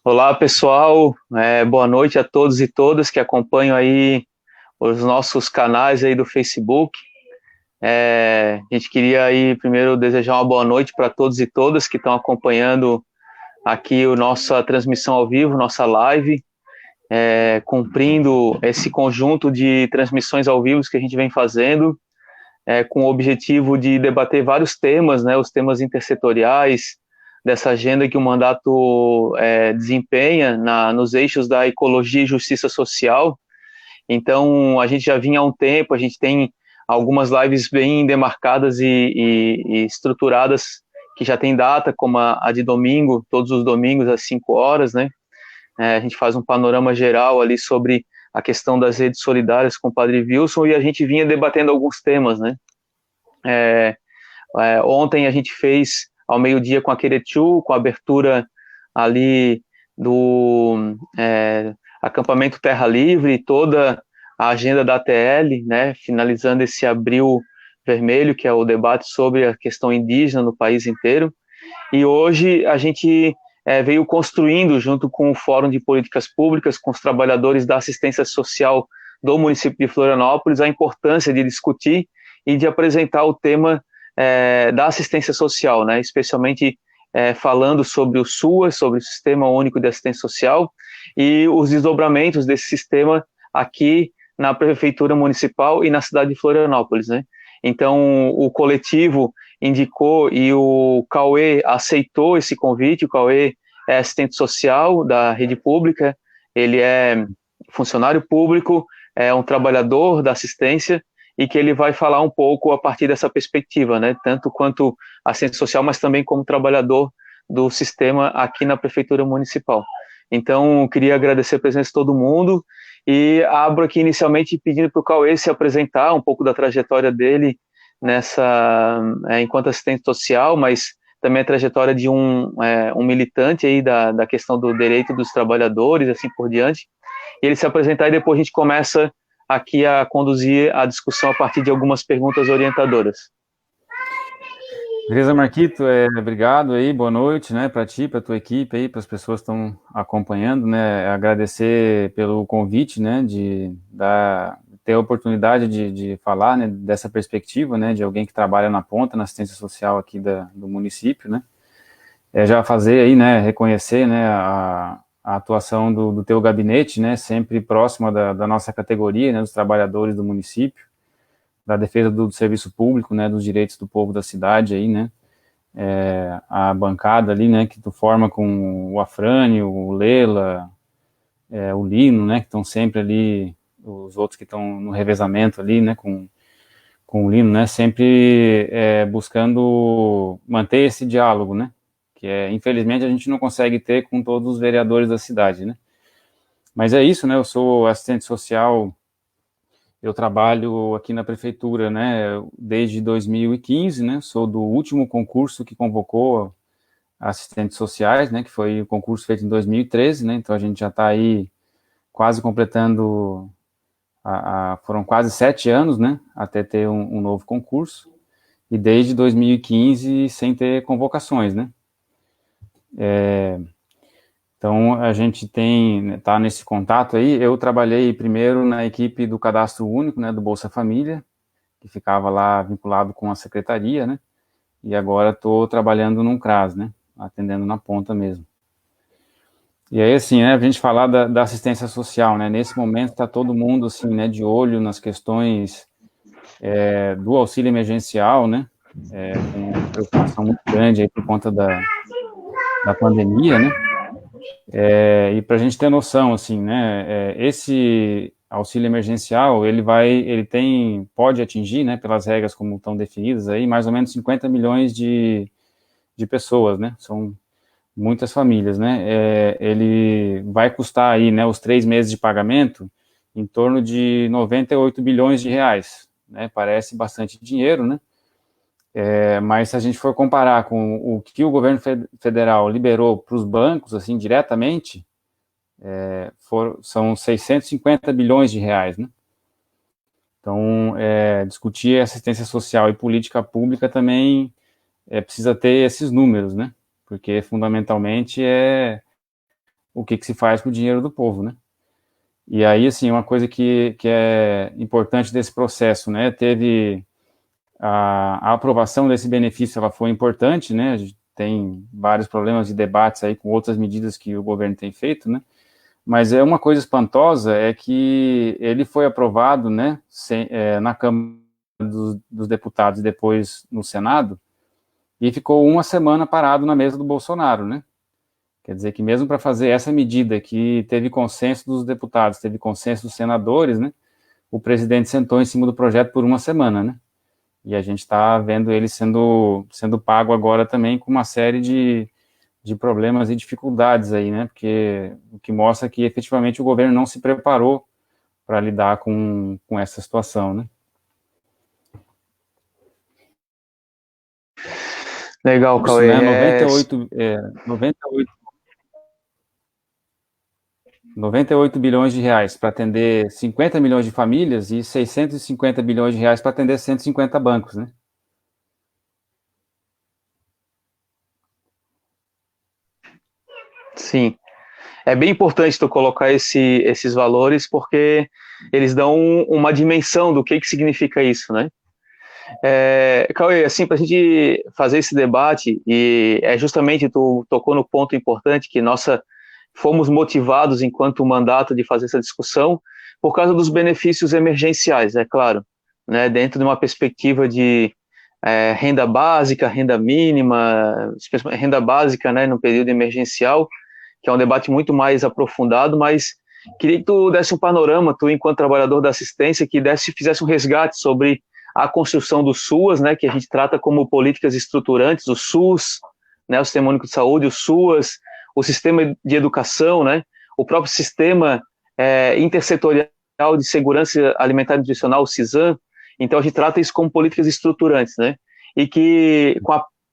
Olá, pessoal. Boa noite a todos e todas que acompanham aí os nossos canais aí do Facebook. A gente queria aí primeiro desejar uma boa noite para todos e todas que estão acompanhando aqui a nossa transmissão ao vivo, nossa live, cumprindo esse conjunto de transmissões ao vivo que a gente vem fazendo, com o objetivo de debater vários temas, né, os temas intersetoriais dessa agenda que o mandato desempenha nos eixos da ecologia e justiça social. Então, a gente já vinha há um tempo, a gente tem algumas lives bem demarcadas e estruturadas, que já tem data, como a de domingo, todos os domingos às 5 horas, né? A gente faz um panorama geral ali sobre a questão das redes solidárias com o Padre Wilson, e a gente vinha debatendo alguns temas, né? É, Ontem a gente fez ao meio-dia com a Queretiu, com a abertura ali do acampamento Terra Livre, toda a agenda da ATL, né, finalizando esse abril vermelho, que é o debate sobre a questão indígena no país inteiro. E hoje a gente veio construindo, junto com o Fórum de Políticas Públicas, com os trabalhadores da assistência social do município de Florianópolis, a importância de discutir e de apresentar o tema da assistência social, né? Especialmente falando sobre o SUAS, sobre o Sistema Único de Assistência Social, e os desdobramentos desse sistema aqui na Prefeitura Municipal e na cidade de Florianópolis, né? Então, o coletivo indicou e o Cauê aceitou esse convite. O Cauê é assistente social da rede pública, ele é funcionário público, é um trabalhador da assistência, e que ele vai falar um pouco a partir dessa perspectiva, né? Tanto quanto assistente social, mas também como trabalhador do sistema aqui na Prefeitura Municipal. Então, queria agradecer a presença de todo mundo e abro aqui inicialmente pedindo para o Cauê se apresentar, um pouco da trajetória dele enquanto assistente social, mas também a trajetória de um militante aí da questão do direito dos trabalhadores, assim por diante. E ele se apresentar e depois a gente começa aqui a conduzir a discussão a partir de algumas perguntas orientadoras. Beleza, Marquito, obrigado aí, boa noite, né, para ti, para tua equipe aí, para as pessoas que estão acompanhando, né, agradecer pelo convite, né, ter a oportunidade de falar, né, dessa perspectiva, né, de alguém que trabalha na ponta, na assistência social aqui do município, né, já fazer aí, né, reconhecer, né, a atuação do teu gabinete, né, sempre próxima da nossa categoria, né, dos trabalhadores do município, da defesa do serviço público, né, dos direitos do povo da cidade aí, né, a bancada ali, né, que tu forma com o Afrânio, o Lela, o Lino, né, que estão sempre ali, os outros que estão no revezamento ali, né, com o Lino, né, sempre buscando manter esse diálogo, né, que infelizmente a gente não consegue ter com todos os vereadores da cidade, né. Mas é isso, né, eu sou assistente social. Eu trabalho aqui na prefeitura, né, desde 2015, né, sou do último concurso que convocou assistentes sociais, né, que foi o concurso feito em 2013, né, então a gente já está aí quase completando, foram quase 7 anos, né, até ter um novo concurso, e desde 2015 sem ter convocações, né. Então a gente está nesse contato aí. Eu trabalhei primeiro na equipe do Cadastro Único, né, do Bolsa Família, que ficava lá vinculado com a secretaria, né? E agora estou trabalhando num CRAS, né? Atendendo na ponta mesmo. E aí, assim, né, a gente falar da assistência social, né? Nesse momento está todo mundo, assim, né, de olho nas questões do auxílio emergencial, né? Com uma preocupação muito grande aí por conta da pandemia, né? E para a gente ter noção, assim, né? Esse auxílio emergencial, pode atingir, né, pelas regras como estão definidas aí, mais ou menos 50 milhões de pessoas, né, são muitas famílias, né, ele vai custar aí, né, os 3 meses de pagamento em torno de 98 bilhões de reais, né, parece bastante dinheiro, né, mas se a gente for comparar com o que o governo federal liberou para os bancos, assim, diretamente, são 650 bilhões de reais, né? Então, discutir assistência social e política pública também precisa ter esses números, né? Porque, fundamentalmente, o que se faz com o dinheiro do povo, né? E aí, assim, uma coisa que é importante desse processo, né? Teve a aprovação desse benefício, ela foi importante, né? A gente tem vários problemas de debates aí com outras medidas que o governo tem feito, né? Mas é uma coisa espantosa é que ele foi aprovado, né? Na Câmara dos Deputados e depois no Senado, e ficou uma semana parado na mesa do Bolsonaro, né? Quer dizer que mesmo para fazer essa medida que teve consenso dos deputados, teve consenso dos senadores, né? O presidente sentou em cima do projeto por uma semana, né? E a gente está vendo ele sendo pago agora também com uma série de problemas e dificuldades aí, né? Porque o que mostra que efetivamente o governo não se preparou para lidar com essa situação, né? Legal, Isso, Cauê. né? 98 bilhões de reais para atender 50 milhões de famílias e 650 bilhões de reais para atender 150 bancos, né? Sim. É bem importante tu colocar esses valores, porque eles dão uma dimensão do que significa isso, né? Cauê, assim, para a gente fazer esse debate, e é justamente tu tocou no ponto importante que fomos motivados enquanto mandato de fazer essa discussão por causa dos benefícios emergenciais, é claro, né? Dentro de uma perspectiva de renda básica, renda mínima, renda básica, né, no período emergencial, que é um debate muito mais aprofundado, mas queria que tu desse um panorama, tu enquanto trabalhador da assistência, fizesse um resgate sobre a construção do SUAS, né, que a gente trata como políticas estruturantes, o SUS, né, o Sistema Único de Saúde, o SUAS, o sistema de educação, né, o próprio sistema intersetorial de segurança alimentar e nutricional, o CISAM. Então a gente trata isso como políticas estruturantes, né, e que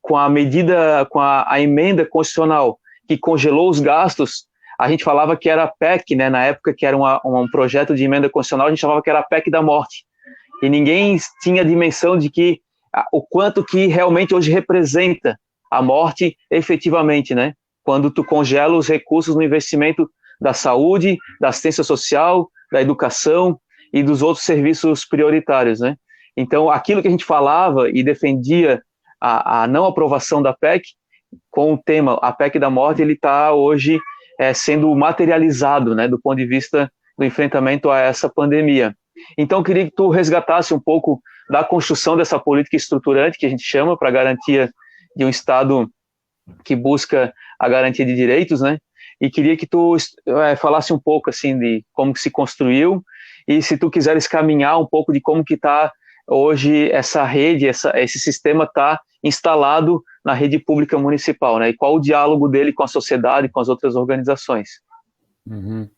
com a medida, com a emenda constitucional que congelou os gastos, a gente falava que era a PEC, né, na época que era um projeto de emenda constitucional, a gente falava que era a PEC da morte, e ninguém tinha a dimensão de que o quanto que realmente hoje representa a morte efetivamente, né, quando tu congela os recursos no investimento da saúde, da assistência social, da educação e dos outros serviços prioritários, né. Então, aquilo que a gente falava e defendia a não aprovação da PEC, com o tema a PEC da morte, ele está hoje sendo materializado, né, do ponto de vista do enfrentamento a essa pandemia. Então, eu queria que tu resgatasse um pouco da construção dessa política estruturante, que a gente chama, para a garantia de um Estado que busca a garantia de direitos, né, e queria que tu falasse um pouco, assim, de como que se construiu, e se tu quiseres caminhar um pouco de como que está hoje essa rede, esse sistema está instalado na rede pública municipal, né? E qual o diálogo dele com a sociedade, com as outras organizações? Uhum.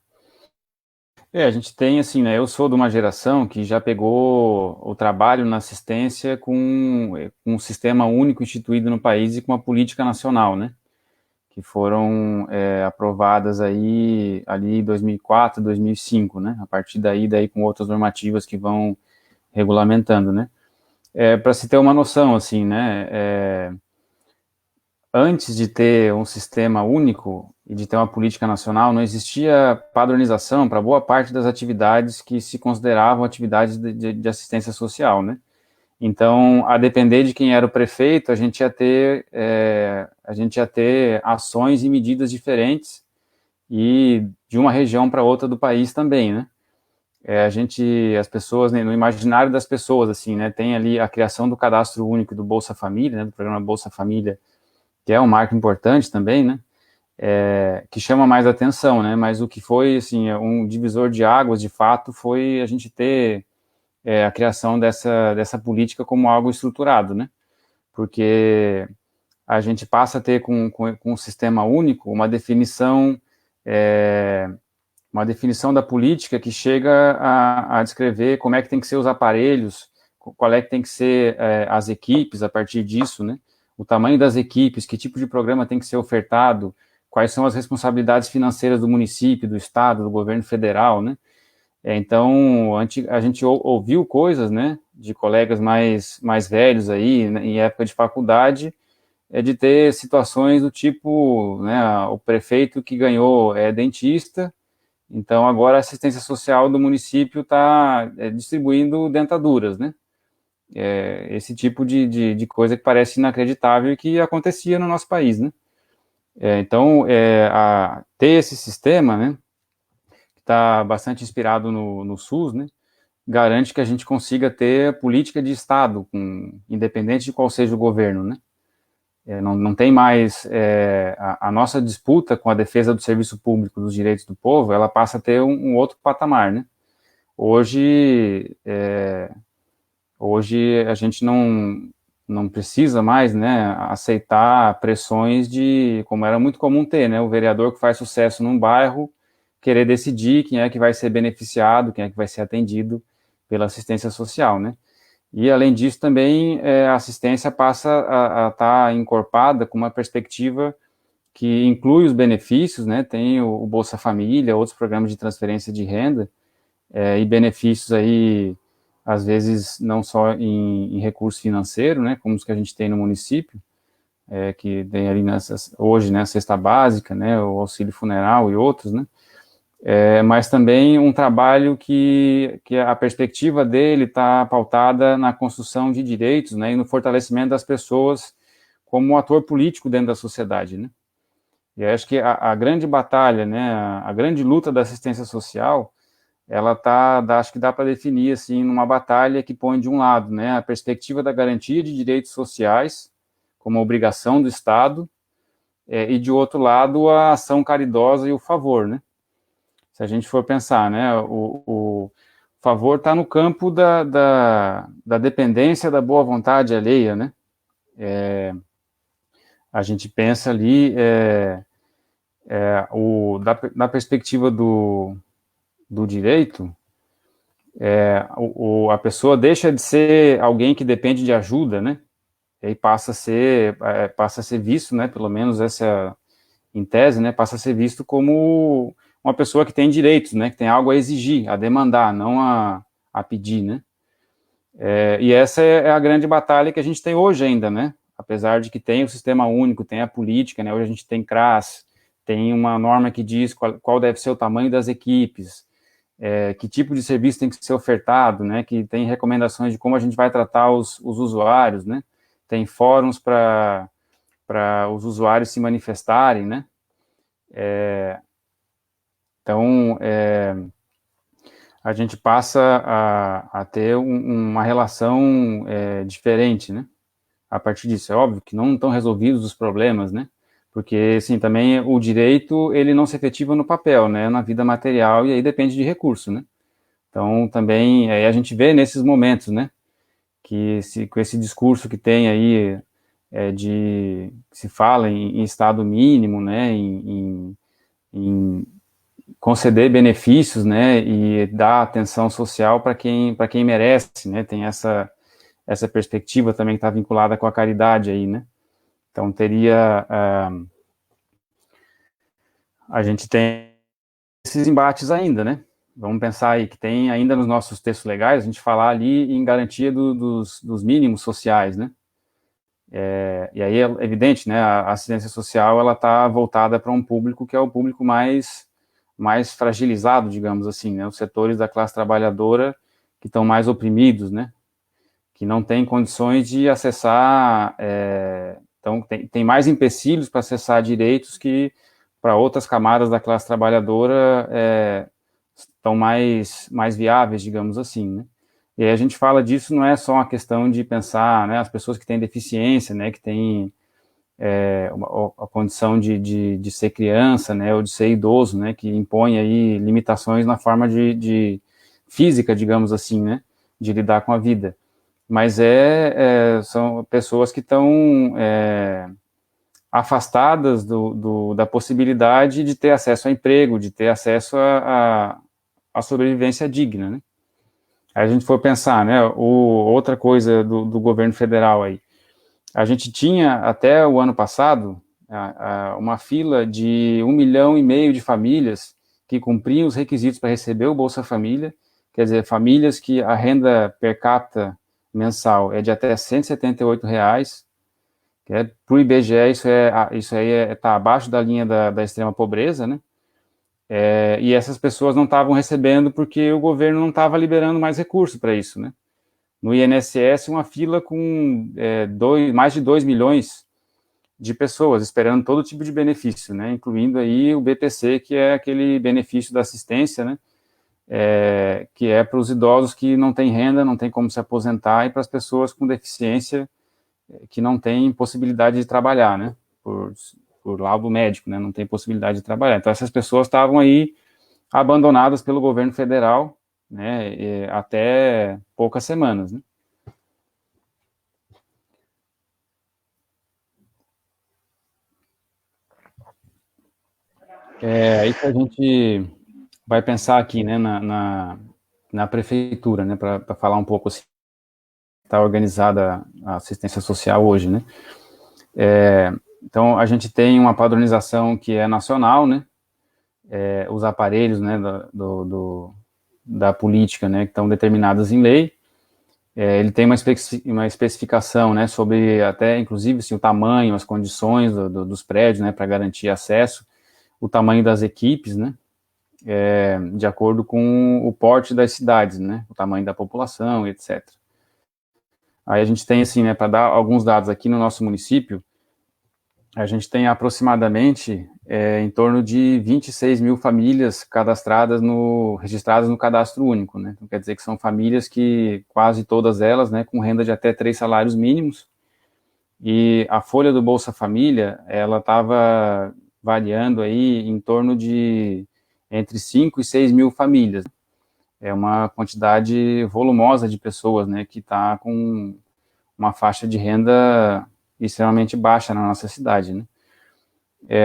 A gente tem, assim, né, eu sou de uma geração que já pegou o trabalho na assistência com um sistema único instituído no país e com uma política nacional, né, que foram aprovadas aí, ali em 2004, 2005, né, a partir daí com outras normativas que vão regulamentando, né. Para se ter uma noção, assim, né, antes de ter um sistema único e de ter uma política nacional, não existia padronização para boa parte das atividades que se consideravam atividades de assistência social, né? Então, a depender de quem era o prefeito, a gente ia ter ações e medidas diferentes e de uma região para outra do país também, né? As pessoas, né, no imaginário das pessoas, assim, né, tem ali a criação do cadastro único do Bolsa Família, né, do programa Bolsa Família, que é um marco importante também, né, que chama mais atenção, né, mas o que foi, assim, um divisor de águas, de fato, foi a gente ter a criação dessa política como algo estruturado, né, porque a gente passa a ter com um sistema único uma definição da política que chega a descrever como é que tem que ser os aparelhos, qual é que tem que ser as equipes a partir disso, né? O tamanho das equipes, que tipo de programa tem que ser ofertado, quais são as responsabilidades financeiras do município, do estado, do governo federal, né? Então, a gente ouviu coisas, né, de colegas mais velhos aí, né, em época de faculdade, é de ter situações do tipo, né, o prefeito que ganhou é dentista, então agora a assistência social do município está distribuindo dentaduras, né? Esse tipo de coisa que parece inacreditável e que acontecia no nosso país, né? Então, ter esse sistema, né, que está bastante inspirado no SUS, né, garante que a gente consiga ter política de Estado, independente de qual seja o governo, né? Não tem mais a nossa disputa com a defesa do serviço público dos direitos do povo, ela passa a ter um outro patamar, né? Hoje, hoje a gente não precisa mais, né, aceitar pressões como era muito comum ter, né, o vereador que faz sucesso num bairro querer decidir quem é que vai ser beneficiado, quem é que vai ser atendido pela assistência social, né? E, além disso, também a assistência passa a estar encorpada com uma perspectiva que inclui os benefícios, né? Tem o Bolsa Família, outros programas de transferência de renda, e benefícios aí, às vezes, não só em recurso financeiro, né? Como os que a gente tem no município, que tem ali hoje, né? A cesta básica, né? O auxílio funeral e outros, né? Mas também um trabalho que a perspectiva dele está pautada na construção de direitos, né, e no fortalecimento das pessoas como um ator político dentro da sociedade, né. E acho que a grande batalha, né, a grande luta da assistência social, acho que dá para definir assim numa batalha que põe de um lado, né, a perspectiva da garantia de direitos sociais como obrigação do Estado, e de outro lado a ação caridosa e o favor, né. Se a gente for pensar, né, o favor está no campo da dependência da boa vontade alheia, né? A gente pensa ali da perspectiva do direito, a pessoa deixa de ser alguém que depende de ajuda, né? E aí passa a ser visto, né? Pelo menos essa em tese, né? Passa a ser visto como uma pessoa que tem direitos, né? Que tem algo a exigir, a demandar, não a pedir, né? E essa é a grande batalha que a gente tem hoje ainda, né? Apesar de que tem o sistema único, tem a política, né? Hoje a gente tem CRAS, tem uma norma que diz qual deve ser o tamanho das equipes, que tipo de serviço tem que ser ofertado, né? Que tem recomendações de como a gente vai tratar os usuários, né? Tem fóruns para os usuários se manifestarem, né? Então, a gente passa a ter uma relação diferente, né? A partir disso, é óbvio que não estão resolvidos os problemas, né? Porque, assim, também o direito, ele não se efetiva no papel, né? Na vida material, e aí depende de recurso, né? Então, também, aí a gente vê nesses momentos, né? Que com esse discurso que tem aí, que se fala em estado mínimo, né? Em conceder benefícios, né, e dar atenção social para quem merece, né, tem essa perspectiva também que está vinculada com a caridade aí, né, então a gente tem esses embates ainda, né, vamos pensar aí que tem ainda nos nossos textos legais, a gente falar ali em garantia dos mínimos sociais, né, e aí é evidente, né, a assistência social, ela está voltada para um público que é o público mais fragilizado, digamos assim, né, os setores da classe trabalhadora que estão mais oprimidos, né, que não têm condições de acessar, então tem mais empecilhos para acessar direitos que para outras camadas da classe trabalhadora estão mais viáveis, digamos assim, né. E aí a gente fala disso, não é só uma questão de pensar, né, as pessoas que têm deficiência, né, que têm a condição de ser criança, né, ou de ser idoso, né, que impõe aí limitações na forma de física, digamos assim, né, de lidar com a vida. Mas são pessoas que estão afastadas da possibilidade de ter acesso a emprego, de ter acesso a sobrevivência digna, né. Aí a gente for pensar, né, outra coisa do governo federal aí, a gente tinha, até o ano passado, uma fila de 1,5 milhão de famílias que cumpriam os requisitos para receber o Bolsa Família, quer dizer, famílias que a renda per capita mensal é de até R$ 178, Para o IBGE, isso aí está abaixo da linha da extrema pobreza, né? E essas pessoas não estavam recebendo porque o governo não estava liberando mais recursos para isso, né? No INSS, uma fila com mais de 2 milhões de pessoas esperando todo tipo de benefício, né? Incluindo aí o BPC, que é aquele benefício da assistência, né? Que é para os idosos que não têm renda, não têm como se aposentar, e para as pessoas com deficiência que não têm possibilidade de trabalhar, né? Por laudo médico, né? Não tem possibilidade de trabalhar. Então, essas pessoas estavam aí abandonadas pelo governo federal, né? Até poucas semanas, né? Aí que a gente vai pensar aqui, né, na prefeitura, né, para falar um pouco assim, está organizada a assistência social hoje, né. Então, a gente tem uma padronização que é nacional, né, os aparelhos, né, da política, né, que estão determinados em lei. Ele tem uma especificação, né, sobre até, inclusive, assim, o tamanho, as condições dos prédios, né, para garantir acesso, o tamanho das equipes, né, de acordo com o porte das cidades, né, o tamanho da população, etc. Aí a gente tem, assim, né, para dar alguns dados aqui no nosso município, a gente tem aproximadamente em torno de 26 mil famílias registradas no cadastro único, né? Então, quer dizer que são famílias que quase todas elas, né, com renda de até 3 salários mínimos, e a folha do Bolsa Família, ela estava variando aí em torno de entre 5 e 6 mil famílias. É uma quantidade volumosa de pessoas, né, que está com uma faixa de renda extremamente baixa na nossa cidade, né.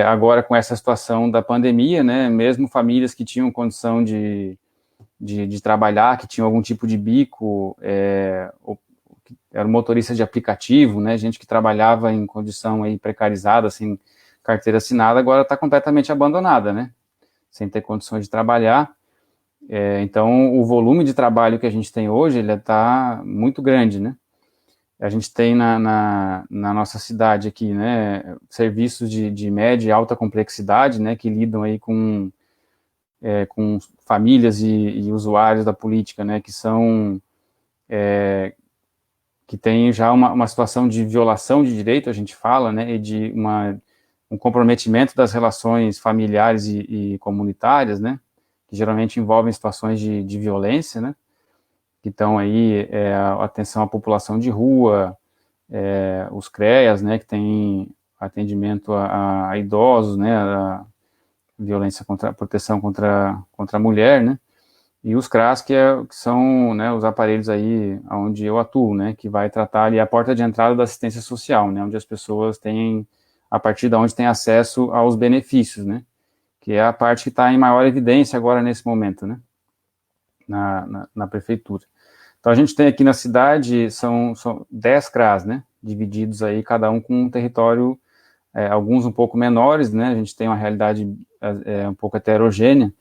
Agora, com essa situação da pandemia, né, mesmo famílias que tinham condição de trabalhar, que tinham algum tipo de bico, era motorista de aplicativo, né, gente que trabalhava em condição aí precarizada, assim, carteira assinada, agora está completamente abandonada, né, sem ter condições de trabalhar. Então, o volume de trabalho que a gente tem hoje, ele está muito grande, né. A gente tem na nossa cidade aqui, né, serviços de média e alta complexidade, né, que lidam aí com famílias e usuários da política, né, que tem já uma situação de violação de direito, a gente fala, né, e de um comprometimento das relações familiares e comunitárias, né, que geralmente envolvem situações de violência, né, que estão aí a atenção à população de rua, os CREAS, né, que tem atendimento a idosos, né, a violência contra a proteção contra a mulher, né, e os CRAS, que são, né, os aparelhos aí onde eu atuo, né, que vai tratar ali a porta de entrada da assistência social, né, onde as pessoas têm, a partir de onde têm acesso aos benefícios, né, que é a parte que está em maior evidência agora nesse momento, né, na prefeitura. Então, a gente tem aqui na cidade, são 10 CRAs, né, divididos aí, cada um com um território, alguns um pouco menores, né, a gente tem uma realidade um pouco heterogênea.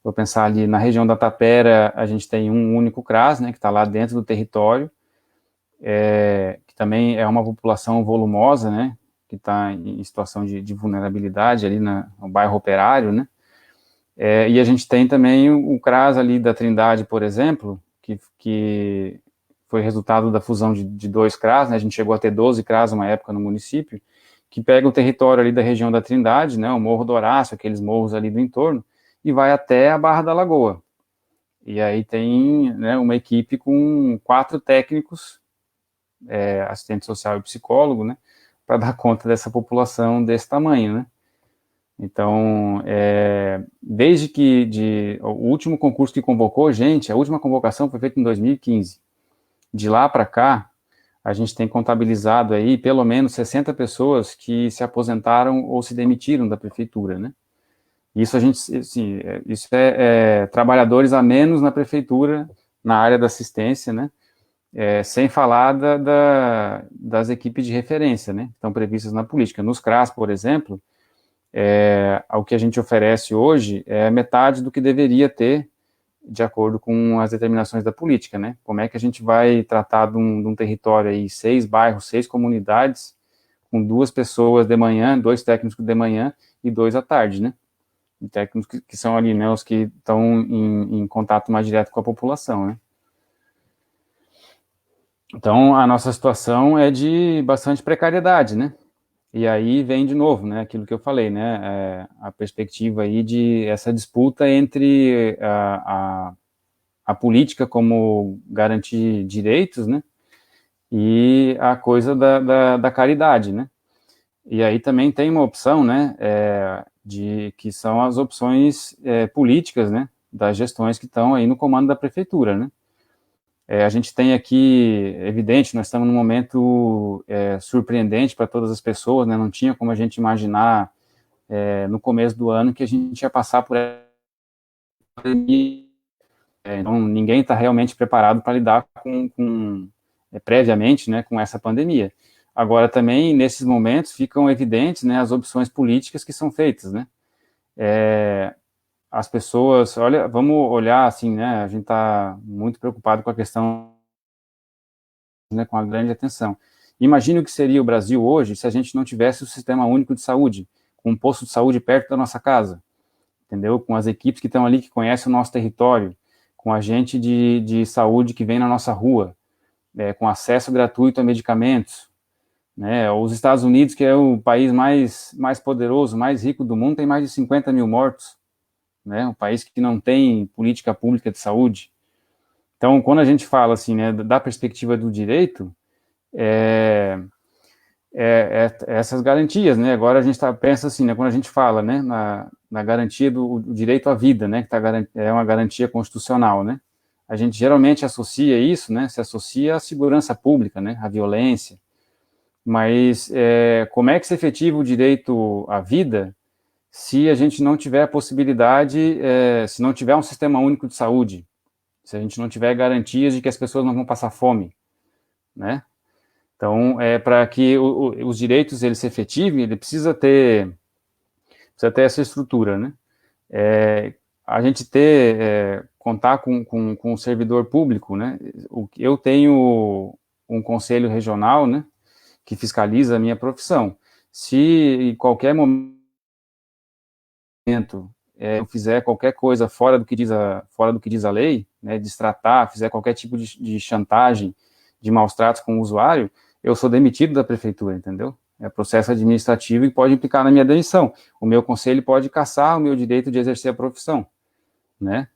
Vou pensar ali na região da Tapera, a gente tem um único CRAS, né, que está lá dentro do território, que também é uma população volumosa, né, que está em situação de vulnerabilidade ali no bairro Operário, né, e a gente tem também o CRAS ali da Trindade, por exemplo, que foi resultado da fusão de dois CRAS, né, a gente chegou a ter 12 CRAS uma época no município, que pega o território ali da região da Trindade, né, o Morro do Horácio, aqueles morros ali do entorno, e vai até a Barra da Lagoa. E aí tem, né, uma equipe com 4 técnicos, assistente social e psicólogo, né, para dar conta dessa população desse tamanho, né. Então, desde que o último concurso que convocou gente, a última convocação foi feita em 2015. De lá para cá, a gente tem contabilizado aí pelo menos 60 pessoas que se aposentaram ou se demitiram da prefeitura, né? Isso a gente, assim, isso trabalhadores a menos na prefeitura, na área da assistência, né? Sem falar das equipes de referência, né? Que estão previstas na política. Nos CRAS, por exemplo, o que a gente oferece hoje é metade do que deveria ter, de acordo com as determinações da política, né? Como é que a gente vai tratar de um território aí, 6 bairros, 6 comunidades, com 2 pessoas de manhã, 2 técnicos de manhã e 2 à tarde, né? E técnicos que são ali, né, os que estão em contato mais direto com a população, né? Então, a nossa situação é de bastante precariedade, né? E aí vem de novo, né, aquilo que eu falei, né, a perspectiva aí de essa disputa entre a política como garantir direitos, né, e a coisa da caridade, né. E aí também tem uma opção, né, que são as opções políticas, né, das gestões que estão aí no comando da prefeitura, né. A gente tem aqui, evidente, nós estamos num momento surpreendente para todas as pessoas, né, não tinha como a gente imaginar no começo do ano que a gente ia passar por essa pandemia, então ninguém está realmente preparado para lidar previamente, né, com essa pandemia. Agora também, nesses momentos, ficam evidentes, né, as opções políticas que são feitas, né, as pessoas, olha, vamos olhar assim, né, a gente está muito preocupado com a questão, né, com a grande atenção. Imagine o que seria o Brasil hoje se a gente não tivesse o Sistema Único de Saúde, com um posto de saúde perto da nossa casa, entendeu? Com as equipes que estão ali, que conhecem o nosso território, com a gente de saúde que vem na nossa rua, com acesso gratuito a medicamentos, né? Os Estados Unidos, que é o país mais poderoso, mais rico do mundo, tem mais de 50 mil mortos, né? Um país que não tem política pública de saúde. Então, quando a gente fala assim, né, da perspectiva do direito, essas garantias, né? Agora a gente pensa assim, né, quando a gente fala, né, na garantia do direito à vida, né, que é uma garantia constitucional, né? A gente geralmente associa isso, né, se associa à segurança pública, né, à violência. Mas como é que se efetiva o direito à vida se a gente não tiver a possibilidade, se não tiver um sistema único de saúde, se a gente não tiver garantias de que as pessoas não vão passar fome, né? Então, para que os direitos eles se efetivem, ele precisa ter essa estrutura, né? A gente contar com um servidor público, né? Eu tenho um conselho regional, né, que fiscaliza a minha profissão. Se em qualquer momento eu fizer qualquer coisa fora do que diz a lei, né, destratar, fizer qualquer tipo de chantagem, de maus tratos com o usuário, eu sou demitido da prefeitura, entendeu? É processo administrativo e pode implicar na minha demissão. O meu conselho pode cassar o meu direito de exercer a profissão, né?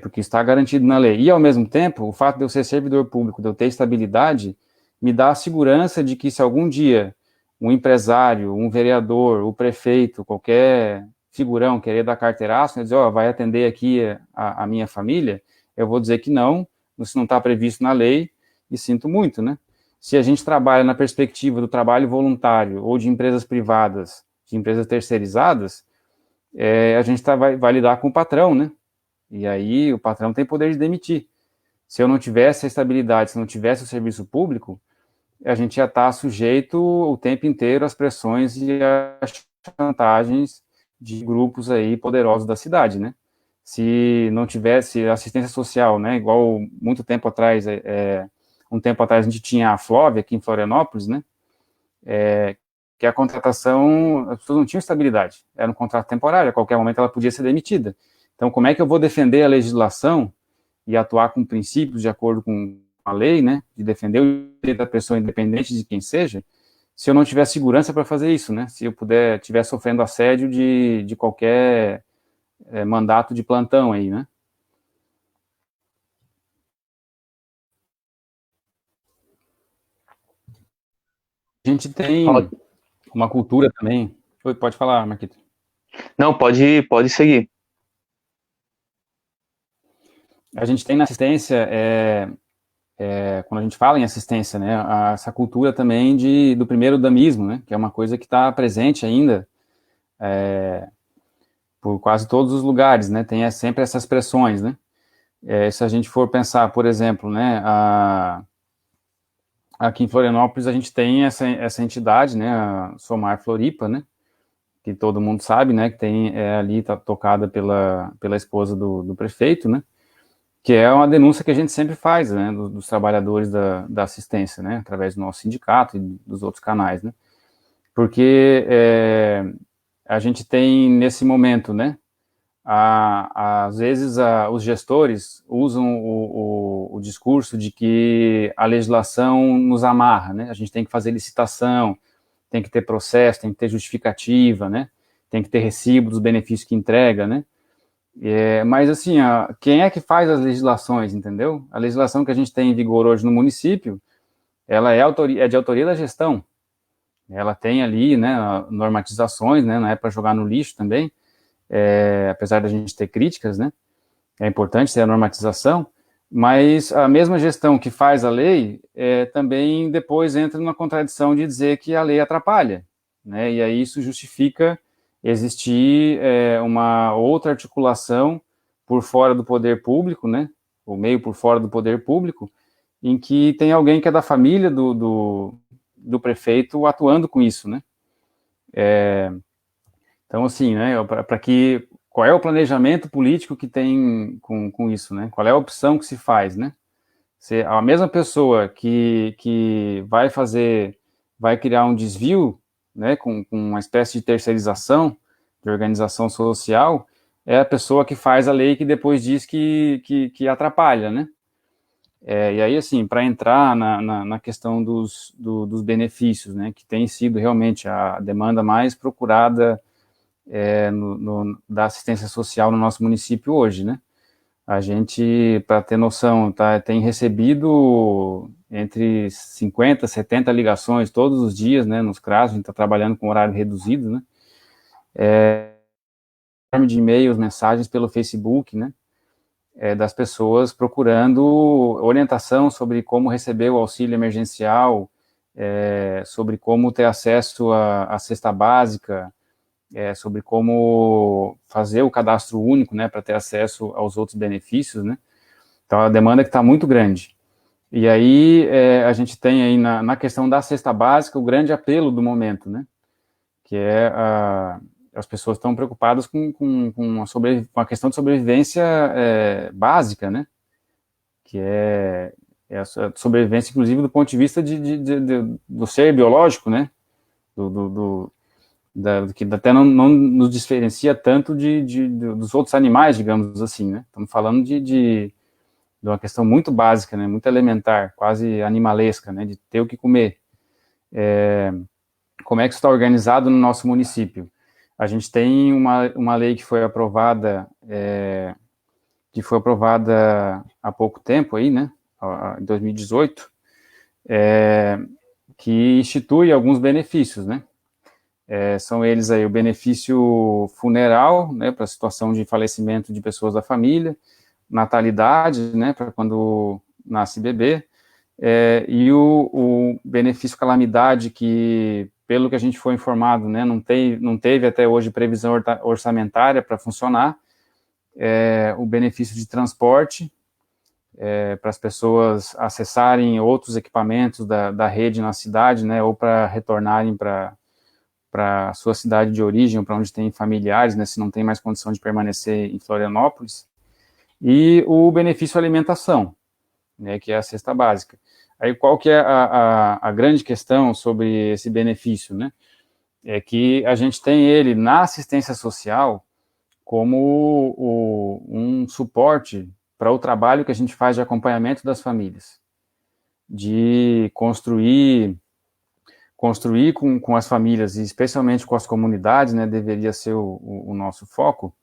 Porque está garantido na lei. E, ao mesmo tempo, o fato de eu ser servidor público, de eu ter estabilidade, me dá a segurança de que se algum dia um empresário, um vereador, o prefeito, qualquer figurão querer dar carteiraço, dizer, vai atender aqui a minha família, eu vou dizer que não, isso não está previsto na lei, e sinto muito, né? Se a gente trabalha na perspectiva do trabalho voluntário ou de empresas privadas, de empresas terceirizadas, a gente vai lidar com o patrão, né? E aí o patrão tem poder de demitir. Se eu não tivesse a estabilidade, se não tivesse o serviço público, a gente ia estar sujeito o tempo inteiro às pressões e às chantagens de grupos aí poderosos da cidade, né? Se não tivesse assistência social, né? Igual muito tempo atrás, um tempo atrás a gente tinha a Flóvia aqui em Florianópolis, né? Que a contratação, as pessoas não tinham estabilidade, era um contrato temporário, a qualquer momento ela podia ser demitida. Então, como é que eu vou defender a legislação e atuar com princípios de acordo com a lei, né, de defender o direito da pessoa independente de quem seja, se eu não tiver segurança para fazer isso, né, se eu estiver sofrendo assédio de qualquer mandato de plantão aí, né. A gente tem uma cultura também. Oi, pode falar, Marquito. Não, pode seguir. A gente tem na assistência, quando a gente fala em assistência, né, essa cultura também do primeiro damismo, né, que é uma coisa que está presente ainda por quase todos os lugares, né, tem sempre essas pressões, né. Se a gente for pensar, por exemplo, né, aqui em Florianópolis a gente tem essa entidade, né, a Somar Floripa, né, que todo mundo sabe, né, que tem ali, tá tocada pela esposa do prefeito, né, que é uma denúncia que a gente sempre faz, né, dos trabalhadores da assistência, né, através do nosso sindicato e dos outros canais, né. porque a gente tem nesse momento, né, às vezes os gestores usam o discurso de que a legislação nos amarra, né, a gente tem que fazer licitação, tem que ter processo, tem que ter justificativa, né, tem que ter recibo dos benefícios que entrega, né, mas assim, quem é que faz as legislações, entendeu? A legislação que a gente tem em vigor hoje no município, ela é de autoria da gestão, ela tem ali, né, normatizações, né, não é para jogar no lixo também, apesar da gente ter críticas, né, é importante ter a normatização, mas a mesma gestão que faz a lei também depois entra numa contradição de dizer que a lei atrapalha, né, e aí isso justifica existir uma outra articulação por fora do poder público, né, ou meio por fora do poder público, em que tem alguém que é da família do prefeito atuando com isso, né. Então, assim, né, qual é o planejamento político que tem com isso, né? Qual é a opção que se faz, né? Se a mesma pessoa que vai criar um desvio, né, com uma espécie de terceirização de organização social, é a pessoa que faz a lei que depois diz que atrapalha, né? E aí, assim, para entrar na questão dos benefícios, né, que tem sido realmente a demanda mais procurada da assistência social no nosso município hoje, né? A gente, para ter noção, tem recebido entre 50, 70 ligações todos os dias, né, nos CRAS, a gente está trabalhando com horário reduzido, né? De e-mails, mensagens pelo Facebook, né? Das pessoas procurando orientação sobre como receber o auxílio emergencial, sobre como ter acesso à cesta básica, sobre como fazer o cadastro único, né, para ter acesso aos outros benefícios, né. Então, a demanda que está muito grande. E aí, a gente tem aí na questão da cesta básica o grande apelo do momento, né, que as pessoas estão preocupadas com a questão de sobrevivência básica, né, que é a sobrevivência, inclusive, do ponto de vista do ser biológico, né, que até não nos diferencia tanto dos outros animais, digamos assim, né? Estamos falando de uma questão muito básica, né? Muito elementar, quase animalesca, né? De ter o que comer. Como é que isso está organizado no nosso município? A gente tem uma lei que foi aprovada há pouco tempo aí, né? Em 2018, que institui alguns benefícios, né? São eles aí o benefício funeral, né, para a situação de falecimento de pessoas da família, natalidade, né, para quando nasce bebê, e o benefício calamidade, que, pelo que a gente foi informado, né, não teve até hoje previsão orçamentária para funcionar, o benefício de transporte, para as pessoas acessarem outros equipamentos da rede na cidade, né, ou para retornarem para a sua cidade de origem, ou para onde tem familiares, né, se não tem mais condição de permanecer em Florianópolis, e o benefício alimentação, né, que é a cesta básica. Aí qual que é a grande questão sobre esse benefício, né? É que a gente tem ele na assistência social como um suporte para o trabalho que a gente faz de acompanhamento das famílias, de construir com as famílias, e especialmente com as comunidades, né, deveria ser o nosso foco,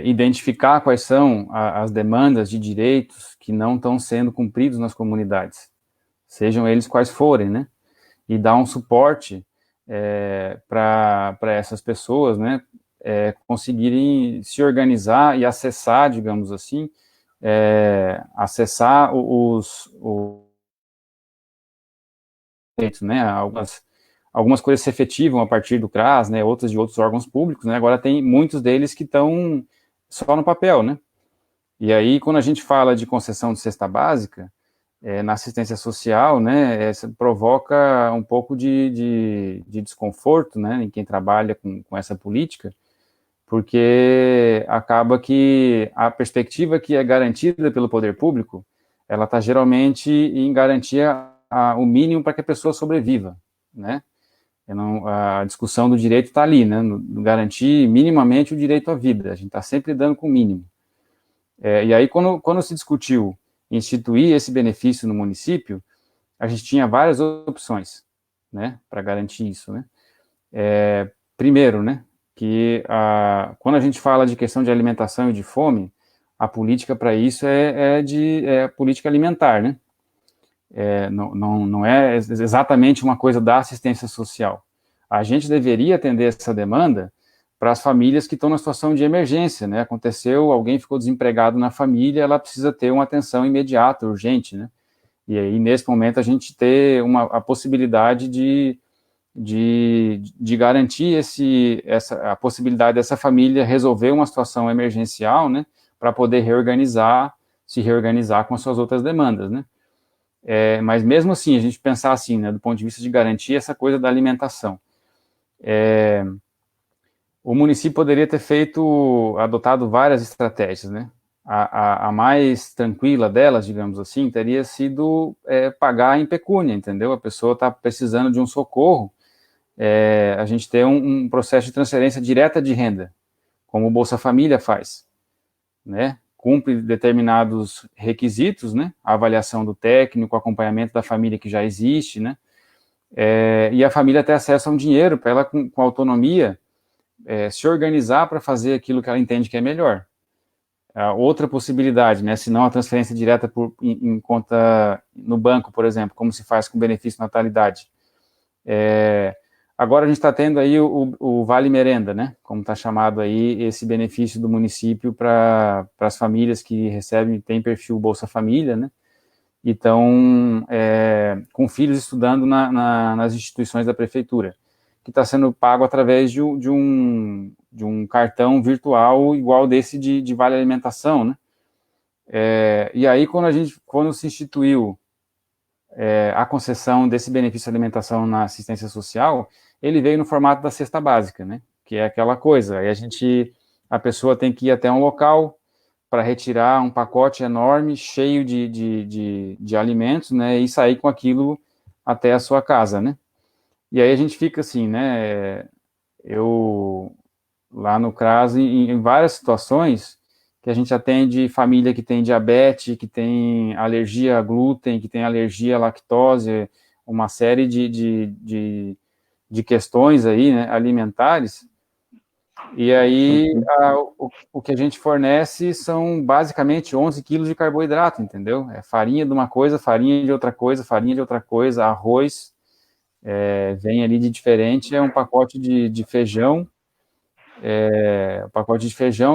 identificar quais são as demandas de direitos que não estão sendo cumpridos nas comunidades, sejam eles quais forem, né, e dar um suporte para essas pessoas, né, conseguirem se organizar e acessar, digamos assim, acessar os né, algumas coisas se efetivam a partir do CRAS, né, outras de outros órgãos públicos, né, agora tem muitos deles que estão só no papel, né, e aí quando a gente fala de concessão de cesta básica, na assistência social, né, provoca um pouco de desconforto, né, em quem trabalha com essa política, porque acaba que a perspectiva que é garantida pelo poder público, ela está geralmente em garantia o mínimo para que a pessoa sobreviva, né? A discussão do direito está ali, né? No garantir minimamente o direito à vida. A gente está sempre dando com o mínimo. E aí, quando se discutiu instituir esse benefício no município, a gente tinha várias opções, né, para garantir isso, né? Primeiro, né, que quando a gente fala de questão de alimentação e de fome, a política para isso é política alimentar, né? Não é exatamente uma coisa da assistência social. A gente deveria atender essa demanda para as famílias que estão na situação de emergência, né? Aconteceu, alguém ficou desempregado na família, ela precisa ter uma atenção imediata, urgente, né? E aí, nesse momento, a gente ter a possibilidade de garantir a possibilidade dessa família resolver uma situação emergencial, né? Para poder se reorganizar com as suas outras demandas, né? Mas mesmo assim, a gente pensar assim, né, do ponto de vista de garantir essa coisa da alimentação. O município poderia ter adotado várias estratégias, né? A mais tranquila delas, digamos assim, teria sido pagar em pecúnia, entendeu? A pessoa está precisando de um socorro, a gente ter um processo de transferência direta de renda, como o Bolsa Família faz, né? Cumpre determinados requisitos, né? A avaliação do técnico, o acompanhamento da família que já existe, né? E a família ter acesso a um dinheiro para ela, com autonomia, se organizar para fazer aquilo que ela entende que é melhor. Outra possibilidade, né? Se não a transferência direta em conta no banco, por exemplo, como se faz com benefício natalidade. Agora a gente está tendo aí o Vale Merenda, né? Como está chamado aí esse benefício do município para as famílias que têm perfil Bolsa Família, né? E estão com filhos estudando nas instituições da prefeitura, que está sendo pago através de um cartão virtual igual desse de Vale Alimentação, né? E aí, quando se instituiu a concessão desse benefício de alimentação na assistência social, ele veio no formato da cesta básica, né? Que é aquela coisa, aí a pessoa tem que ir até um local para retirar um pacote enorme, cheio de alimentos, né? E sair com aquilo até a sua casa, né? E aí a gente fica assim, né? Eu, lá no CRAS, em várias situações, que a gente atende família que tem diabetes, que tem alergia a glúten, que tem alergia à lactose, uma série de questões aí, né, alimentares. E aí, o que a gente fornece são basicamente 11 quilos de carboidrato, entendeu? É farinha de uma coisa, farinha de outra coisa, farinha de outra coisa, arroz, vem ali de diferente, é um pacote de feijão,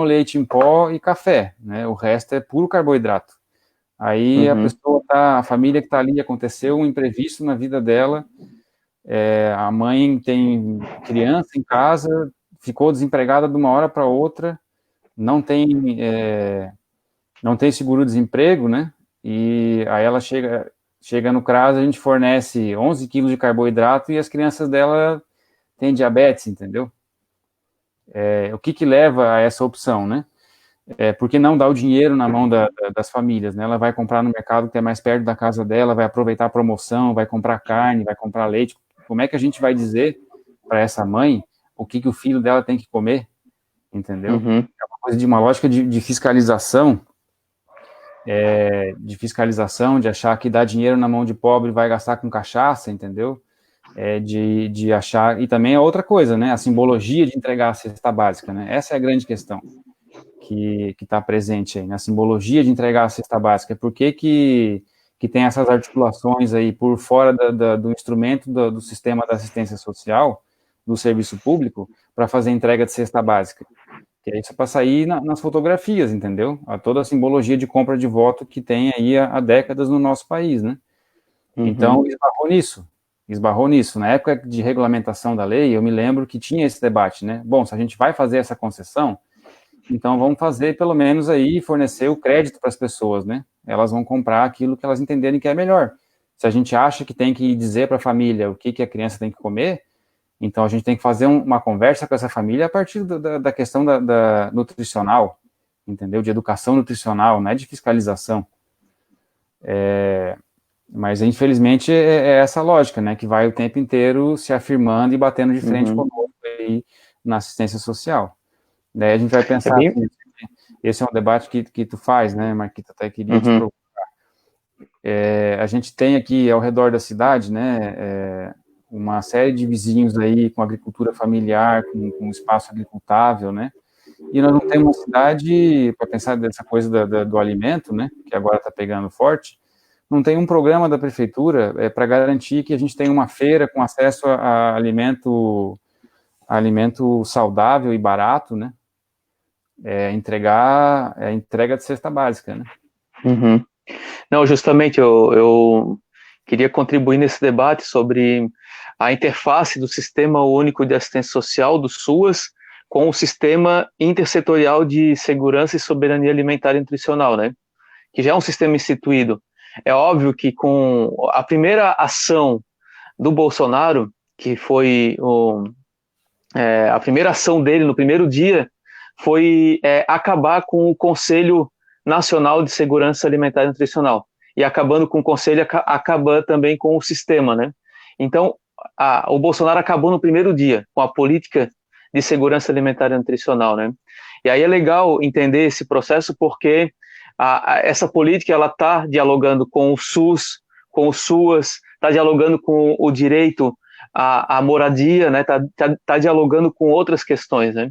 leite em pó e café, né? O resto é puro carboidrato. Aí a família que está ali, aconteceu um imprevisto na vida dela, a mãe tem criança em casa, ficou desempregada de uma hora para outra, não tem seguro-desemprego, né? E aí ela chega no CRAS, a gente fornece 11 quilos de carboidrato e as crianças dela têm diabetes, entendeu? O que leva a essa opção, né? Porque não dá o dinheiro na mão das famílias, né? Ela vai comprar no mercado que é mais perto da casa dela, vai aproveitar a promoção, vai comprar carne, vai comprar leite. Como é que a gente vai dizer para essa mãe o que o filho dela tem que comer? Entendeu? É uma coisa de uma lógica de fiscalização, de achar que dar dinheiro na mão de pobre vai gastar com cachaça, entendeu? De achar, e também é outra coisa, né? A simbologia de entregar a cesta básica, né? Essa é a grande questão que está presente aí, na simbologia de entregar a cesta básica. Por que tem essas articulações aí por fora do instrumento do sistema da assistência social, do serviço público, para fazer entrega de cesta básica? Que é isso para sair nas fotografias, entendeu? Toda a simbologia de compra de voto que tem aí há décadas no nosso país, né? Então, esbarrou nisso. Na época de regulamentação da lei, eu me lembro que tinha esse debate, né? Bom, se a gente vai fazer essa concessão, então vamos fazer, pelo menos aí, fornecer o crédito para as pessoas, né? Elas vão comprar aquilo que elas entenderem que é melhor. Se a gente acha que tem que dizer para a família o que a criança tem que comer, então a gente tem que fazer uma conversa com essa família a partir da questão da nutricional, entendeu? De educação nutricional, não é de fiscalização. Mas, infelizmente, é essa lógica, né, que vai o tempo inteiro se afirmando e batendo de frente conosco aí na assistência social. Daí a gente vai pensar assim, esse é um debate que tu faz, né, Marquita, até queria te provocar. A gente tem aqui ao redor da cidade, né, uma série de vizinhos aí com agricultura familiar, com espaço agricultável, né, e nós não temos uma cidade, para pensar dessa coisa do alimento, né, que agora está pegando forte, não tem um programa da prefeitura para garantir que a gente tenha uma feira com acesso a alimento saudável e barato, né, entrega de cesta básica, né. Não, justamente eu queria contribuir nesse debate sobre a interface do Sistema Único de Assistência Social, do SUAS, com o Sistema Intersetorial de Segurança e Soberania Alimentar e Nutricional, né? Que já é um sistema instituído. É óbvio que com a primeira ação do Bolsonaro, que foi a primeira ação dele no primeiro dia, foi acabar com o Conselho Nacional de Segurança Alimentar e Nutricional. E acabando com o Conselho, acaba também com o sistema, né? Então, o Bolsonaro acabou no primeiro dia com a política de segurança alimentar e nutricional, né? E aí é legal entender esse processo porque essa política ela está dialogando com o SUS, com o SUAS, está dialogando com o direito à moradia, né? Tá dialogando com outras questões, né?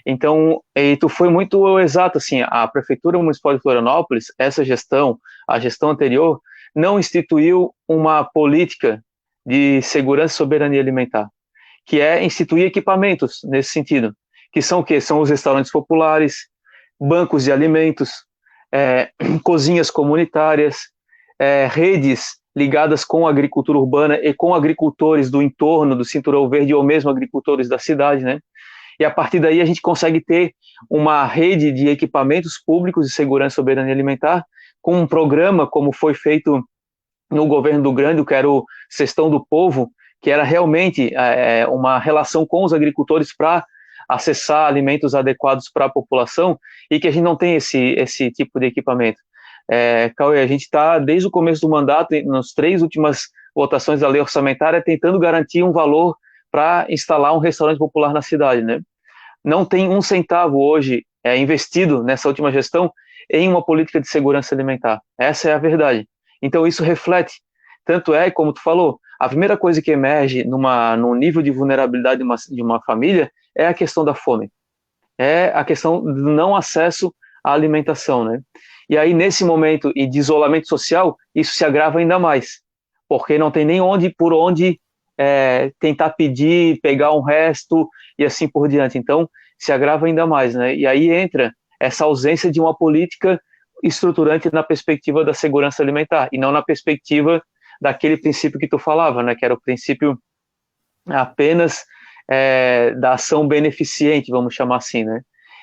Então, e tu foi muito exato, assim, a Prefeitura Municipal de Florianópolis, essa gestão, a gestão anterior, não instituiu uma política de segurança e soberania alimentar, que é instituir equipamentos nesse sentido, que são o quê? São os restaurantes populares, bancos de alimentos, cozinhas comunitárias, redes ligadas com a agricultura urbana e com agricultores do entorno, do Cinturão Verde, ou mesmo agricultores da cidade, né? E a partir daí a gente consegue ter uma rede de equipamentos públicos de segurança e soberania alimentar, com um programa como foi feito no governo do Grande, que era o Cestão do Povo, que era realmente uma relação com os agricultores para acessar alimentos adequados para a população, e que a gente não tem esse tipo de equipamento. Cauê, a gente está, desde o começo do mandato, nas 3 últimas votações da lei orçamentária, tentando garantir um valor para instalar um restaurante popular na cidade, né? Não tem um centavo hoje investido nessa última gestão em uma política de segurança alimentar. Essa é a verdade. Então isso reflete, tanto como tu falou, a primeira coisa que emerge num nível de vulnerabilidade de uma família é a questão da fome, é a questão do não acesso à alimentação, né? E aí nesse momento de isolamento social, isso se agrava ainda mais, porque não tem nem por onde tentar pedir, pegar um resto e assim por diante. Então, se agrava ainda mais, né? E aí entra essa ausência de uma política estruturante na perspectiva da segurança alimentar, e não na perspectiva daquele princípio que tu falava, né? Que era o princípio apenas da ação beneficente, vamos chamar assim, né?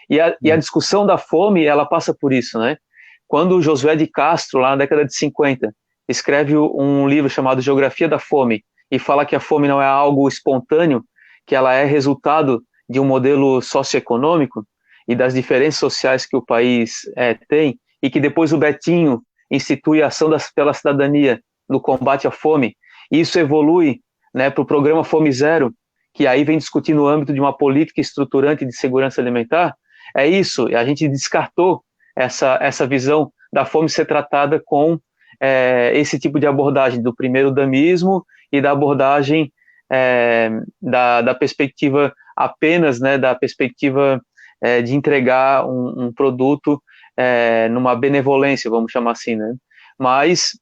E a discussão da fome, ela passa por isso, né? Quando o Josué de Castro, lá na década de 50, escreve um livro chamado Geografia da Fome, e fala que a fome não é algo espontâneo, que ela é resultado de um modelo socioeconômico e das diferenças sociais que o país tem, e que depois o Betinho institui a ação pela cidadania no combate à fome, e isso evolui, né, para o programa Fome Zero, que aí vem discutir no âmbito de uma política estruturante de segurança alimentar. É isso, a gente descartou essa visão da fome ser tratada com esse tipo de abordagem do primeiro damismo e da abordagem da perspectiva apenas, né, da perspectiva de entregar um produto numa benevolência, vamos chamar assim, né, mas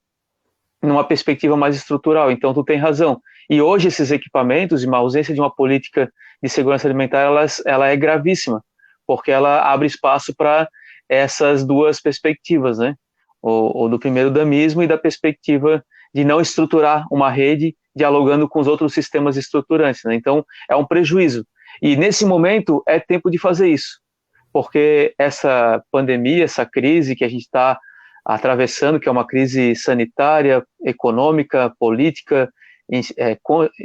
numa perspectiva mais estrutural. Então tu tem razão. E hoje esses equipamentos, e uma ausência de uma política de segurança alimentar, ela é gravíssima, porque ela abre espaço para essas duas perspectivas, né, o do primeiro damismo e da perspectiva de não estruturar uma rede dialogando com os outros sistemas estruturantes, né? Então é um prejuízo. E nesse momento é tempo de fazer isso, porque essa pandemia, essa crise que a gente está atravessando, que é uma crise sanitária, econômica, política,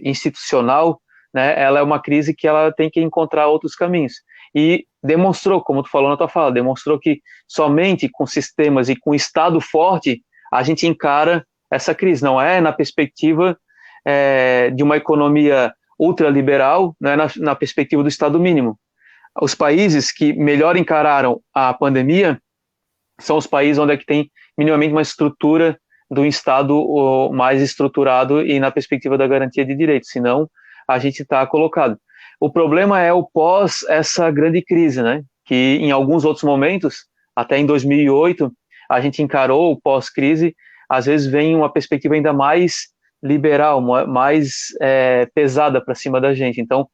institucional, né? Ela é uma crise que ela tem que encontrar outros caminhos. E demonstrou, como tu falou na tua fala, demonstrou que somente com sistemas e com Estado forte a gente encara essa crise, não é na perspectiva de uma economia ultraliberal, não é na perspectiva do Estado mínimo. Os países que melhor encararam a pandemia são os países onde é que tem minimamente uma estrutura do Estado mais estruturado e na perspectiva da garantia de direitos, senão a gente está colocado. O problema é o pós essa grande crise, né? Que em alguns outros momentos, até em 2008, a gente encarou o pós-crise, às vezes vem uma perspectiva ainda mais liberal, mais pesada para cima da gente. Então,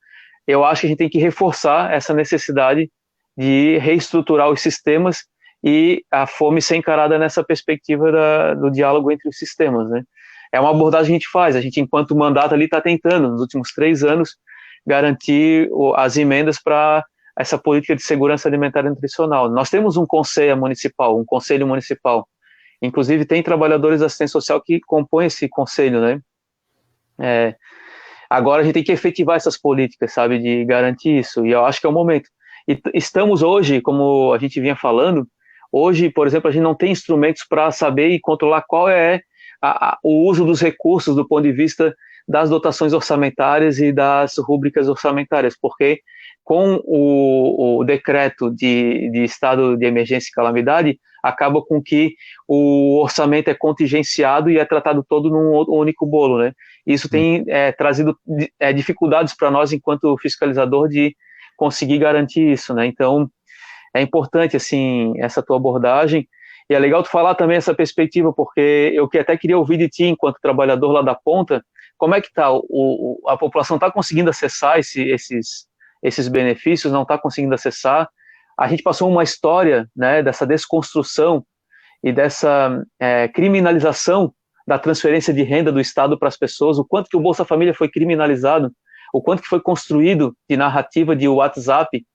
eu acho que a gente tem que reforçar essa necessidade de reestruturar os sistemas e a fome ser encarada nessa perspectiva do diálogo entre os sistemas, né? É uma abordagem que a gente faz, a gente, enquanto mandato ali, está tentando, nos últimos 3 anos, garantir as emendas para essa política de segurança alimentar e nutricional. Nós temos um conselho municipal, inclusive tem trabalhadores da assistência social que compõem esse conselho, né? Agora a gente tem que efetivar essas políticas, sabe, de garantir isso, e eu acho que é o momento. E estamos hoje, como a gente vinha falando, hoje, por exemplo, a gente não tem instrumentos para saber e controlar qual é o uso dos recursos do ponto de vista das dotações orçamentárias e das rúbricas orçamentárias, porque com o decreto de estado de emergência e calamidade, acaba com que o orçamento é contingenciado e é tratado todo num único bolo, né? Isso tem trazido dificuldades para nós, enquanto fiscalizador, de conseguir garantir isso, né? Então, é importante, assim, essa tua abordagem, e é legal tu falar também essa perspectiva, porque eu até queria ouvir de ti, enquanto trabalhador lá da ponta, como é que tá? A população está conseguindo acessar esses benefícios, não está conseguindo acessar? A gente passou uma história, né, dessa desconstrução e dessa criminalização da transferência de renda do Estado para as pessoas, o quanto que o Bolsa Família foi criminalizado, o quanto que foi construído de narrativa de WhatsApp,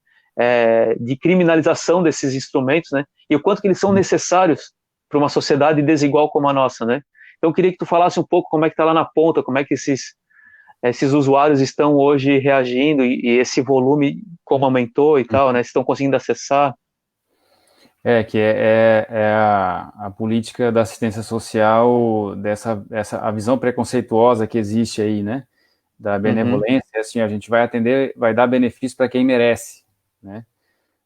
de criminalização desses instrumentos, né? E o quanto que eles são necessários para uma sociedade desigual como a nossa, né? Então eu queria que tu falasse um pouco como é que está lá na ponta, como é que esses usuários estão hoje reagindo e esse volume como aumentou e tal, né? Estão conseguindo acessar. A política da assistência social, a visão preconceituosa que existe aí, né, da benevolência, assim, a gente vai atender, vai dar benefício para quem merece, né,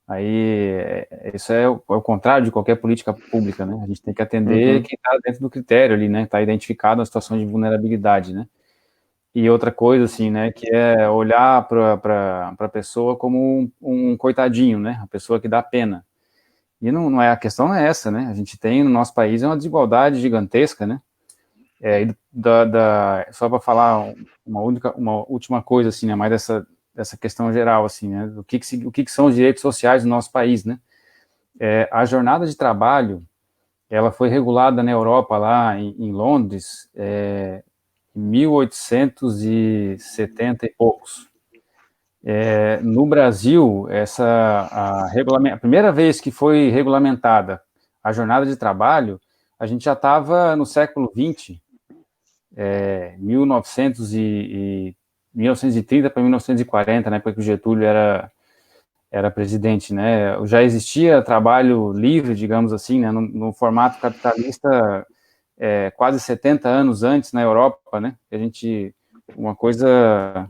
aí isso é o contrário de qualquer política pública, né, a gente tem que atender quem está dentro do critério ali, né, está identificado na situação de vulnerabilidade, né. E outra coisa, assim, né, que é olhar para a pessoa como um coitadinho, né, a pessoa que dá pena. E não é, a questão é essa, né? A gente tem no nosso país uma desigualdade gigantesca, né? Só para falar uma última coisa, assim, né? Mais dessa questão geral, assim, né? O que são os direitos sociais no nosso país, né? A jornada de trabalho, ela foi regulada na Europa, lá em Londres, em 1870 e poucos. No Brasil, a primeira vez que foi regulamentada a jornada de trabalho, a gente já estava no século XX, 1930 para 1940, na época que o Getúlio era presidente, né? Já existia trabalho livre, digamos assim, né, no formato capitalista, quase 70 anos antes na Europa, né? Uma coisa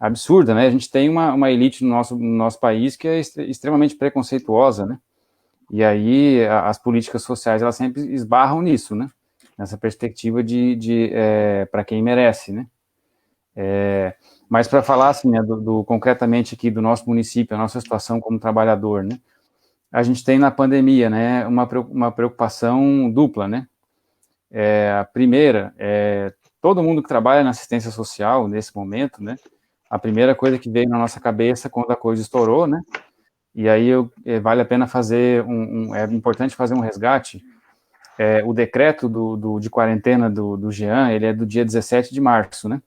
absurda, né? A gente tem uma elite no nosso país que é extremamente preconceituosa, né? E aí as políticas sociais, elas sempre esbarram nisso, né? Nessa perspectiva para quem merece, né? Mas para falar assim, né, concretamente aqui do nosso município, a nossa situação como trabalhador, né? A gente tem na pandemia, né, uma preocupação dupla, né? A primeira todo mundo que trabalha na assistência social nesse momento, né? A primeira coisa que veio na nossa cabeça quando a coisa estourou, né? E aí vale a pena é importante fazer um resgate. O decreto de quarentena do Jean, ele é do dia 17 de março, né?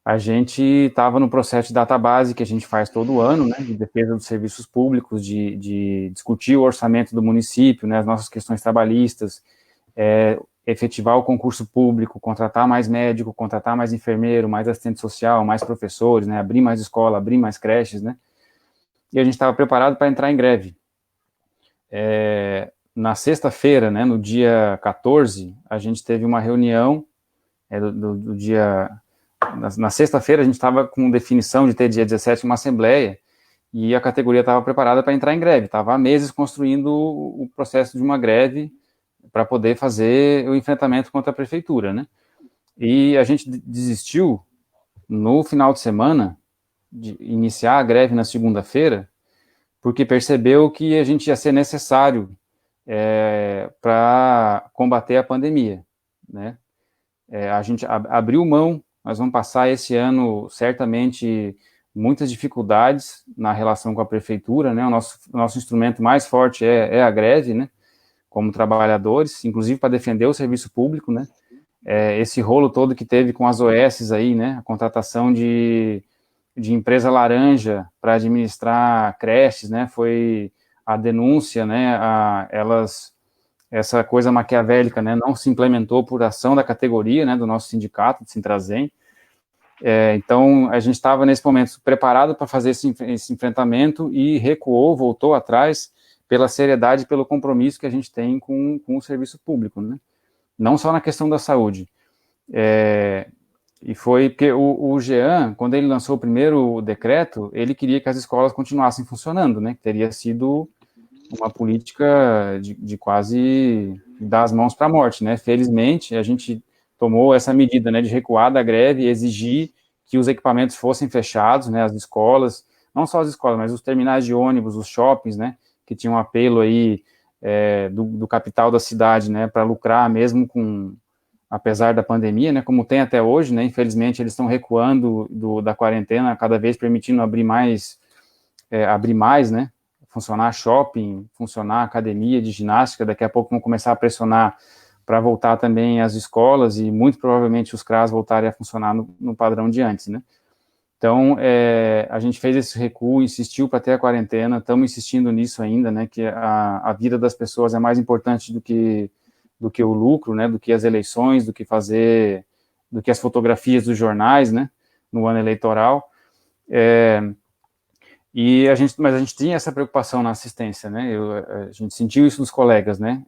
A gente estava no processo de database que a gente faz todo ano, né? De defesa dos serviços públicos, de discutir o orçamento do município, né? As nossas questões trabalhistas, efetivar o concurso público, contratar mais médico, contratar mais enfermeiro, mais assistente social, mais professores, né, abrir mais escola, abrir mais creches, né, e a gente estava preparado para entrar em greve. na sexta-feira, né, no dia 14, a gente teve uma reunião do dia... Na sexta-feira, a gente estava com definição de ter dia 17 uma assembleia, e a categoria estava preparada para entrar em greve, estava há meses construindo o processo de uma greve para poder fazer o enfrentamento contra a prefeitura, né? E a gente desistiu no final de semana de iniciar a greve na segunda-feira, porque percebeu que a gente ia ser necessário para combater a pandemia, né? A gente abriu mão, nós vamos passar esse ano certamente muitas dificuldades na relação com a prefeitura, né? O nosso instrumento mais forte é a greve, né? Como trabalhadores, inclusive para defender o serviço público, né? Esse rolo todo que teve com as OS aí, né? A contratação de empresa laranja para administrar creches, né? Foi a denúncia, né? Essa coisa maquiavélica, né? Não se implementou por ação da categoria, né? Do nosso sindicato, de Sintrazen. Então, a gente estava, nesse momento, preparado para fazer esse enfrentamento e recuou, voltou atrás, pela seriedade e pelo compromisso que a gente tem com o serviço público, né? Não só na questão da saúde. E foi porque o Jean, quando ele lançou o primeiro decreto, ele queria que as escolas continuassem funcionando, né? Que teria sido uma política de quase dar as mãos para a morte, né? Felizmente, a gente tomou essa medida, né, de recuar da greve e exigir que os equipamentos fossem fechados, né, as escolas, não só as escolas, mas os terminais de ônibus, os shoppings, né, que tinham um apelo aí do capital da cidade, né, para lucrar mesmo apesar da pandemia, né, como tem até hoje, né, infelizmente eles estão recuando da quarentena, cada vez permitindo abrir mais, né, funcionar shopping, funcionar academia de ginástica, daqui a pouco vão começar a pressionar para voltar também às escolas e muito provavelmente os CRAs voltarem a funcionar no padrão de antes, né? Então, a gente fez esse recuo, insistiu para ter a quarentena, estamos insistindo nisso ainda, né, que a vida das pessoas é mais importante do que o lucro, né, do que as eleições, do que as fotografias dos jornais, né, no ano eleitoral. Mas a gente tinha essa preocupação na assistência, né? A gente sentiu isso dos colegas, né?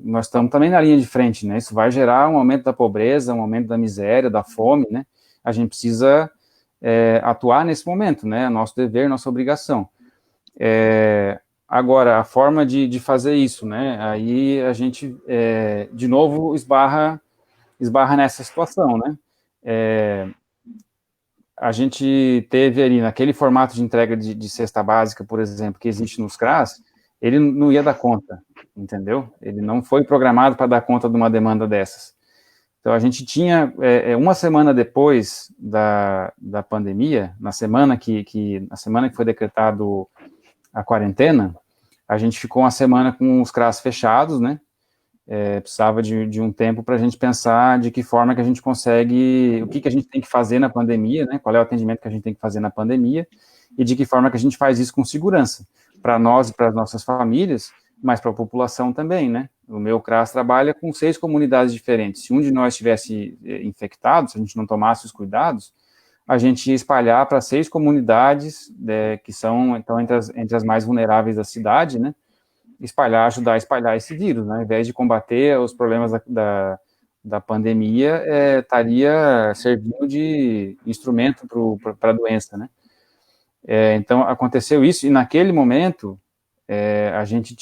Nós estamos também na linha de frente, né? Isso vai gerar um aumento da pobreza, um aumento da miséria, da fome, né? A gente precisa atuar nesse momento, né? Nosso dever, nossa obrigação. Agora, a forma de fazer isso, né? Aí a gente, de novo, esbarra nessa situação, né? A gente teve ali, naquele formato de entrega de cesta básica, por exemplo, que existe nos CRAS, ele não ia dar conta, entendeu? Ele não foi programado para dar conta de uma demanda dessas. Então, a gente tinha, uma semana depois da pandemia, na semana que foi decretado a quarentena, a gente ficou uma semana com os CRAS fechados, né? Precisava de um tempo para a gente pensar de que forma que a gente consegue, o que a gente tem que fazer na pandemia, né, qual é o atendimento que a gente tem que fazer na pandemia, e de que forma que a gente faz isso com segurança, para nós e para as nossas famílias, mas para a população também, né. O meu CRAS trabalha com 6 comunidades diferentes. Se um de nós estivesse infectado, se a gente não tomasse os cuidados, a gente ia espalhar para 6 comunidades que são, então, entre as mais vulneráveis da cidade, né, ajudar a espalhar esse vírus, né? Ao invés de combater os problemas da pandemia, estaria servindo de instrumento para a doença, né? Então, aconteceu isso, e naquele momento, a gente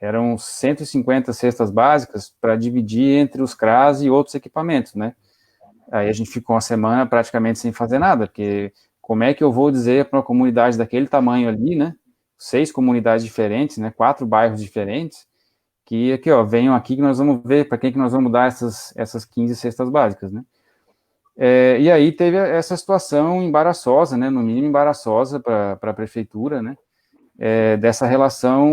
eram 150 cestas básicas para dividir entre os CRAS e outros equipamentos, né? Aí a gente ficou uma semana praticamente sem fazer nada, porque como é que eu vou dizer para uma comunidade daquele tamanho ali, né? 6 comunidades diferentes, né, 4 bairros diferentes, que aqui, ó, venham aqui que nós vamos ver para quem que nós vamos dar essas 15 cestas básicas, né. E aí teve essa situação embaraçosa, né, no mínimo embaraçosa para a prefeitura, né, dessa relação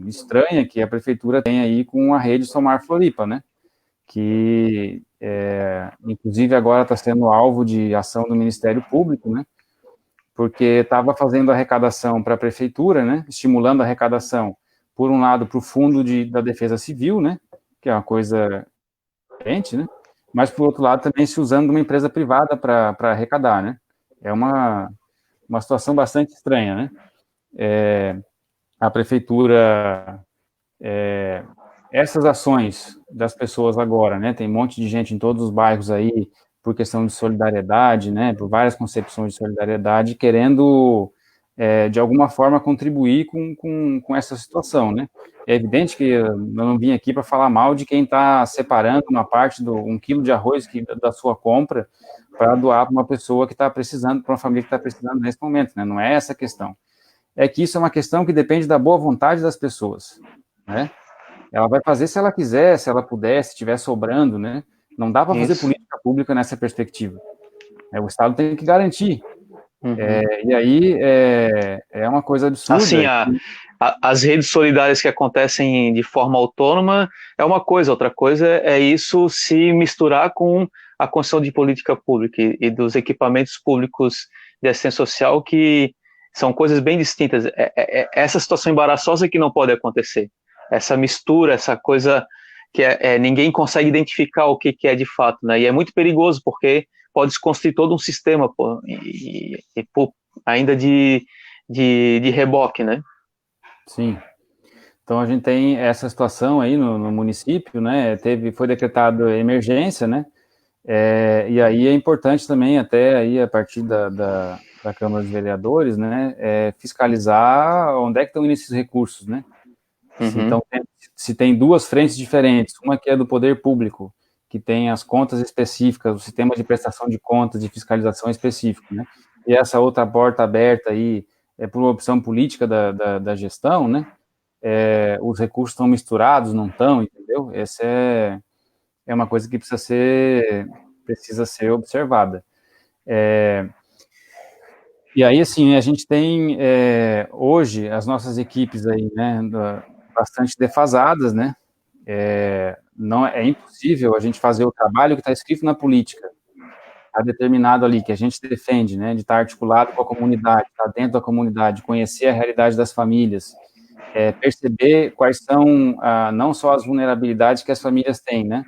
estranha que a prefeitura tem aí com a rede Somar Floripa, né, que inclusive agora está sendo alvo de ação do Ministério Público, né, porque estava fazendo arrecadação para a prefeitura, né, estimulando a arrecadação, por um lado, para o fundo da Defesa Civil, né, que é uma coisa diferente, né, mas, por outro lado, também se usando de uma empresa privada para arrecadar, né. É uma situação bastante estranha, né. A prefeitura Essas ações das pessoas agora, né, tem um monte de gente em todos os bairros aí, por questão de solidariedade, né, por várias concepções de solidariedade, querendo, de alguma forma, contribuir com essa situação, né. É evidente que eu não vim aqui para falar mal de quem está separando uma parte do 1 quilo de arroz da sua compra para doar para uma pessoa que está precisando, para uma família que está precisando nesse momento, né, não é essa a questão. É que isso é uma questão que depende da boa vontade das pessoas, né. Ela vai fazer se ela quiser, se ela puder, se estiver sobrando, né? Não dá para fazer Isso. política pública nessa perspectiva. O Estado tem que garantir. Uhum. E aí é uma coisa Assim, absurda. as redes solidárias que acontecem de forma autônoma é uma coisa, outra coisa é isso se misturar com a construção de política pública e dos equipamentos públicos de assistência social, que são coisas bem distintas. Essa situação embaraçosa que não pode acontecer. Essa mistura, essa coisa que ninguém consegue identificar o que é de fato, né? E é muito perigoso, porque pode desconstruir todo um sistema, pô, ainda de reboque, né? Sim. Então a gente tem essa situação aí no município, né? Foi decretado emergência, né? E aí é importante também, até aí a partir da Câmara dos Vereadores, né? Fiscalizar onde é que estão indo esses recursos, né? Uhum. Se tem duas frentes diferentes, uma que é do poder público, que tem as contas específicas, o sistema de prestação de contas, de fiscalização específico, né? E essa outra porta aberta aí é por uma opção política da gestão, né? Os recursos estão misturados, não estão, entendeu? Essa é uma coisa que precisa ser observada. E aí, assim, a gente tem hoje as nossas equipes aí, né, bastante defasadas, né? Não é impossível a gente fazer o trabalho que está escrito na política, está determinado ali, que a gente defende, né, de estar articulado com a comunidade, estar dentro da comunidade, conhecer a realidade das famílias, perceber quais são não só as vulnerabilidades que as famílias têm, né,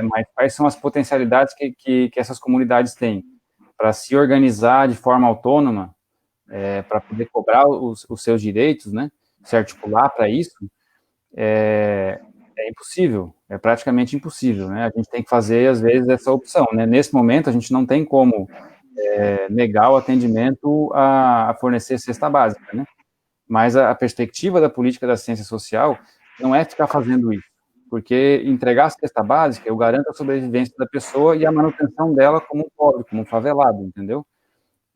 mas quais são as potencialidades que essas comunidades têm para se organizar de forma autônoma, para poder cobrar os seus direitos, né, se articular para isso. É impossível, é praticamente impossível, né? A gente tem que fazer, às vezes, essa opção, né? Nesse momento, a gente não tem como negar o atendimento a fornecer cesta básica, né? Mas a perspectiva da política da assistência social não é ficar fazendo isso, porque entregar a cesta básica, eu garanto a sobrevivência da pessoa e a manutenção dela como um pobre, como um favelado, entendeu?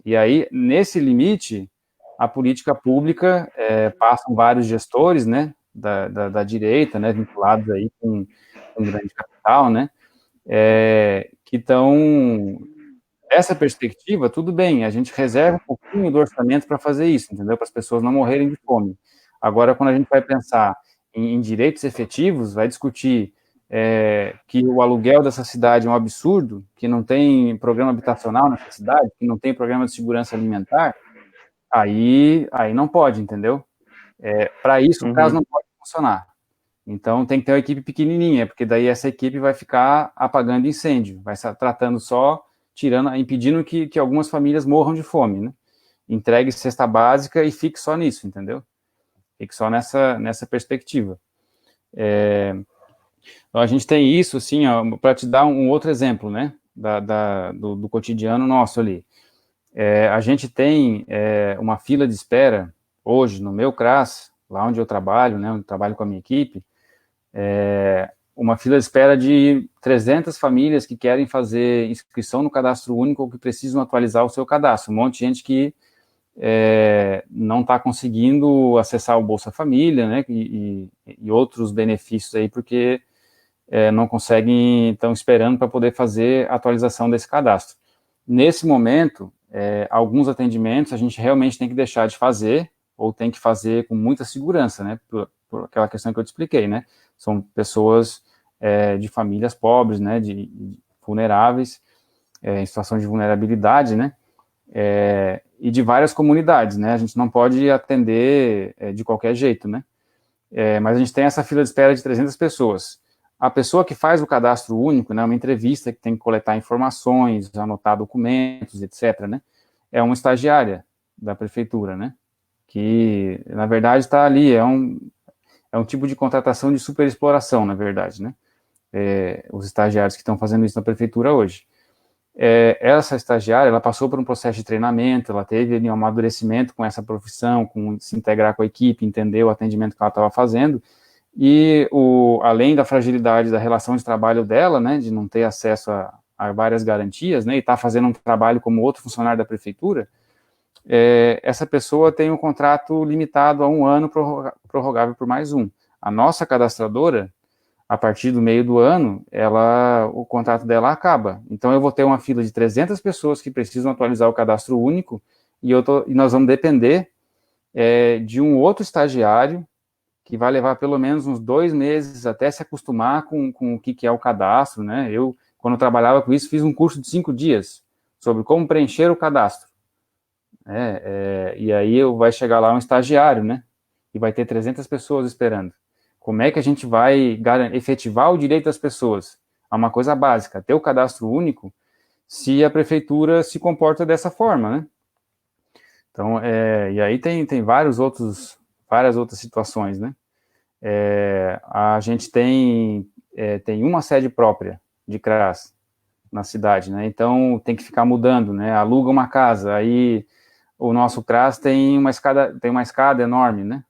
E aí, nesse limite, a política pública, passam vários gestores, né, da direita, né, vinculados aí com grande capital, né, que estão, essa perspectiva, tudo bem, a gente reserva um pouquinho do orçamento para fazer isso, entendeu, para as pessoas não morrerem de fome. Agora, quando a gente vai pensar em direitos efetivos, vai discutir que o aluguel dessa cidade é um absurdo, que não tem programa habitacional nessa cidade, que não tem programa de segurança alimentar, aí não pode, entendeu? Para isso, o caso Uhum. não pode funcionar. Então, tem que ter uma equipe pequenininha, porque daí essa equipe vai ficar apagando incêndio, vai estar tratando só, impedindo que algumas famílias morram de fome, né? Entregue cesta básica e fique só nisso, entendeu? Fique só nessa perspectiva. Então, a gente tem isso, assim, para te dar um outro exemplo, né, do cotidiano nosso ali. A gente tem uma fila de espera, hoje, no meu CRAS, lá onde eu trabalho, né, onde eu trabalho com a minha equipe, uma fila de espera de 300 famílias que querem fazer inscrição no cadastro único ou que precisam atualizar o seu cadastro. Um monte de gente que não está conseguindo acessar o Bolsa Família, né, e outros benefícios aí, porque não conseguem, estão esperando para poder fazer a atualização desse cadastro. Nesse momento, alguns atendimentos a gente realmente tem que deixar de fazer, ou tem que fazer com muita segurança, né, por aquela questão que eu te expliquei, né, são pessoas de famílias pobres, né, de vulneráveis, em situação de vulnerabilidade, né, e de várias comunidades, né, a gente não pode atender de qualquer jeito, né, mas a gente tem essa fila de espera de 300 pessoas. A pessoa que faz o cadastro único, né, uma entrevista que tem que coletar informações, anotar documentos, etc., né, é uma estagiária da prefeitura, né, que, na verdade, está ali, é um tipo de contratação de superexploração, na verdade, né? Os estagiários que estão fazendo isso na prefeitura hoje. Essa estagiária, ela passou por um processo de treinamento, ela teve ali, um amadurecimento com essa profissão, com se integrar com a equipe, entender o atendimento que ela estava fazendo, e além da fragilidade da relação de trabalho dela, né, de não ter acesso a várias garantias, né, e estar fazendo um trabalho como outro funcionário da prefeitura, essa pessoa tem um contrato limitado a 1 ano, prorrogável por mais 1. A nossa cadastradora, a partir do meio do ano, o contrato dela acaba. Então, eu vou ter uma fila de 300 pessoas que precisam atualizar o cadastro único, e nós vamos depender de um outro estagiário, que vai levar pelo menos uns 2 meses até se acostumar com o que é o cadastro, né? Eu, quando eu trabalhava com isso, fiz um curso de 5 dias sobre como preencher o cadastro. E aí vai chegar lá um estagiário, né? E vai ter 300 pessoas esperando. Como é que a gente vai efetivar o direito das pessoas? É uma coisa básica, ter o cadastro único, se a prefeitura se comporta dessa forma, né? Então, e aí tem várias outras situações, né? A gente tem uma sede própria de CRAS na cidade, né? Então tem que ficar mudando, né? Aluga uma casa, aí o nosso CRAS tem uma escada enorme, né?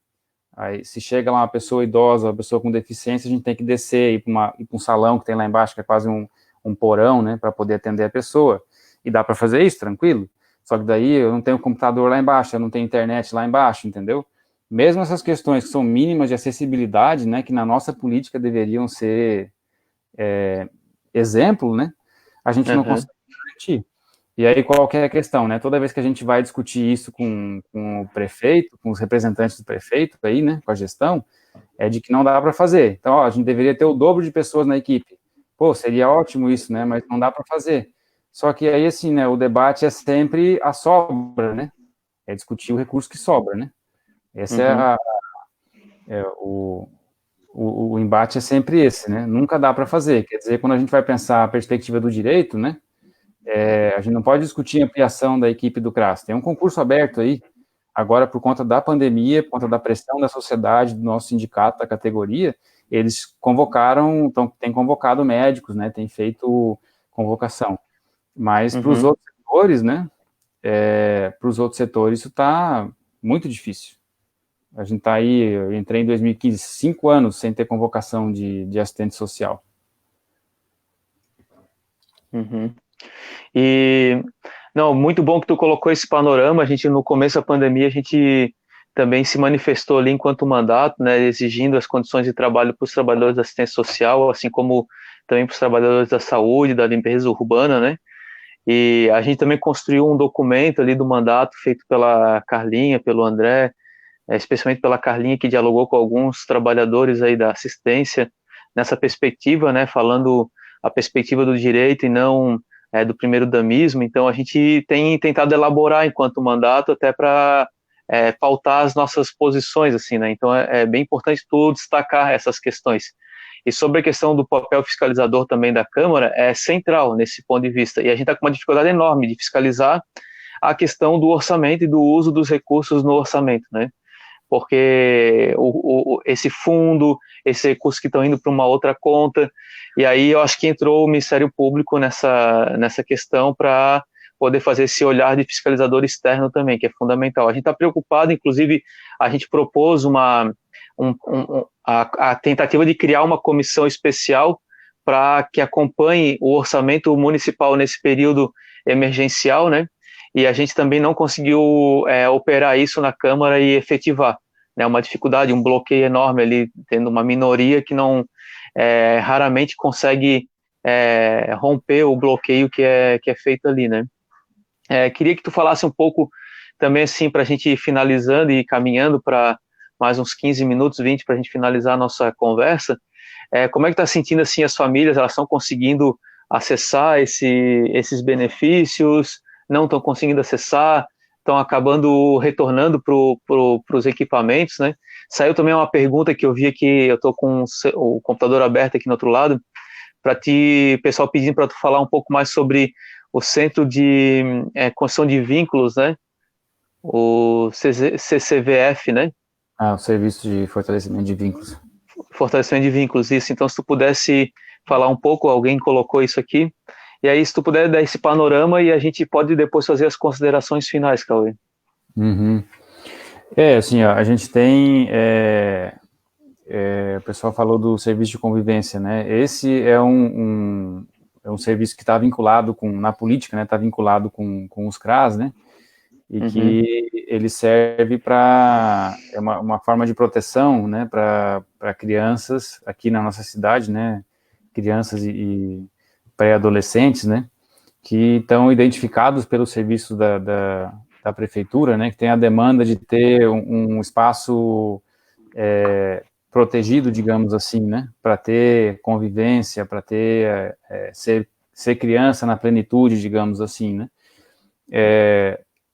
Aí, se chega lá uma pessoa idosa, uma pessoa com deficiência, a gente tem que descer, ir para um salão que tem lá embaixo, que é quase um porão, né, para poder atender a pessoa. E dá para fazer isso, tranquilo. Só que daí eu não tenho computador lá embaixo, eu não tenho internet lá embaixo, entendeu? Mesmo essas questões que são mínimas de acessibilidade, né, que na nossa política deveriam ser exemplo, né, a gente não consegue garantir. E aí, qual que é a questão, né? Toda vez que a gente vai discutir isso com o prefeito, com os representantes do prefeito aí, né, com a gestão, de que não dá para fazer. Então, ó, a gente deveria ter o dobro de pessoas na equipe. Pô, seria ótimo isso, né? Mas não dá para fazer. Só que aí, assim, né, o debate é sempre a sobra, né? É discutir o recurso que sobra, né? Esse o embate é sempre esse, né? Nunca dá para fazer. Quer dizer, quando a gente vai pensar a perspectiva do direito, né? A gente não pode discutir a ampliação da equipe do CRAS. Tem um concurso aberto aí, agora por conta da pandemia, por conta da pressão da sociedade, do nosso sindicato, da categoria, eles têm convocado médicos, né, tem feito convocação. Mas para os outros setores, né, isso está muito difícil. A gente está aí, eu entrei em 2015, 5 anos sem ter convocação de assistente social. E, não, muito bom que tu colocou esse panorama. A gente, no começo da pandemia, a gente também se manifestou ali enquanto mandato, né, exigindo as condições de trabalho para os trabalhadores da assistência social, assim como também para os trabalhadores da saúde, da limpeza urbana, né, e a gente também construiu um documento ali do mandato feito pela Carlinha, pelo André, especialmente pela Carlinha, que dialogou com alguns trabalhadores aí da assistência nessa perspectiva, né, falando a perspectiva do direito e não do primeiro-damismo. Então, a gente tem tentado elaborar enquanto mandato até para pautar as nossas posições, assim, né? Então, é bem importante tu destacar essas questões. E sobre a questão do papel fiscalizador também da Câmara, é central nesse ponto de vista. E a gente está com uma dificuldade enorme de fiscalizar a questão do orçamento e do uso dos recursos no orçamento, né? Porque esse fundo, esses recursos que estão indo para uma outra conta, e aí eu acho que entrou o Ministério Público nessa questão para poder fazer esse olhar de fiscalizador externo também, que é fundamental. A gente está preocupado, inclusive, a gente propôs a tentativa de criar uma comissão especial para que acompanhe o orçamento municipal nesse período emergencial, né? E a gente também não conseguiu operar isso na Câmara e efetivar, né? Uma dificuldade, um bloqueio enorme ali, tendo uma minoria que não raramente consegue romper o bloqueio que é feito ali, né? Queria que tu falasse um pouco também, assim, para a gente ir finalizando e caminhando para mais uns 15 minutos, 20, para a gente finalizar a nossa conversa. Como é que está sentindo, assim, as famílias? Elas estão conseguindo acessar esses benefícios? Não estão conseguindo acessar? Estão acabando retornando para os equipamentos, né? Saiu também uma pergunta que eu vi aqui, eu estou com o computador aberto aqui no outro lado, para ti, pessoal pedindo para tu falar um pouco mais sobre o Centro de Construção de Vínculos, né? O CCVF, né? Ah, o serviço de fortalecimento de vínculos. Fortalecimento de vínculos, isso. Então, se tu pudesse falar um pouco, alguém colocou isso aqui. E aí, se tu puder dar esse panorama e a gente pode depois fazer as considerações finais, Cauê. Uhum. Assim, ó, a gente tem, o pessoal falou do serviço de convivência, né? Esse é um serviço que está vinculado na política, né? Está vinculado com os CRAS, né? E que ele serve é uma forma de proteção, né? Para crianças aqui na nossa cidade, né? Crianças e pré-adolescentes, né? Que estão identificados pelo serviço da prefeitura, né, que tem a demanda de ter um espaço protegido, digamos assim, né, para ter convivência, para ter ser criança na plenitude, digamos assim, né.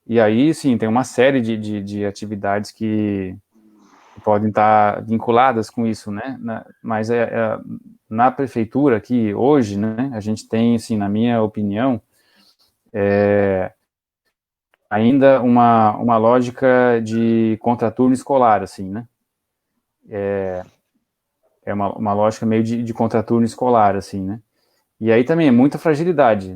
E aí, sim, tem uma série de atividades que podem estar vinculadas com isso, né, mas na prefeitura aqui, hoje, né, a gente tem, assim, na minha opinião, ainda uma lógica de contraturno escolar, assim, né? É uma lógica meio de contraturno escolar, assim, né? E aí também é muita fragilidade,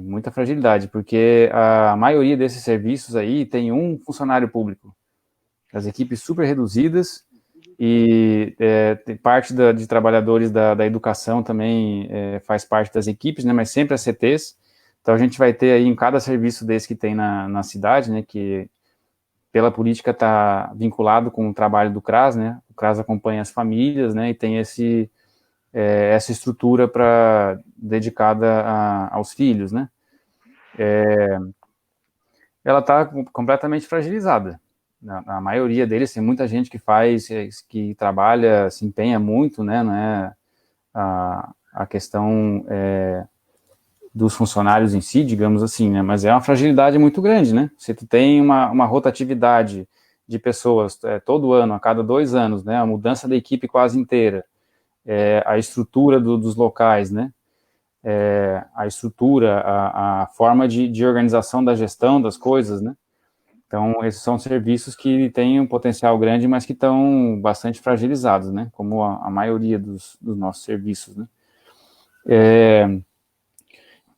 porque a maioria desses serviços aí tem um funcionário público. As equipes super reduzidas e tem parte de trabalhadores da educação também faz parte das equipes, né? Mas sempre as CTs. Então a gente vai ter aí em cada serviço desse que tem na cidade, né? Que pela política está vinculado com o trabalho do CRAS, né? O CRAS acompanha as famílias, né? E tem essa estrutura dedicada aos filhos, né? Ela está completamente fragilizada. A maioria deles tem muita gente que trabalha, se empenha muito, né? Não é a questão dos funcionários em si, digamos assim, né? Mas é uma fragilidade muito grande, né? Se tu tem uma rotatividade de pessoas todo ano, a cada 2 anos, né? A mudança da equipe quase inteira, a estrutura dos locais, né? A estrutura, a forma de organização da gestão das coisas, né? Então, esses são serviços que têm um potencial grande, mas que estão bastante fragilizados, né? Como a maioria dos nossos serviços, né?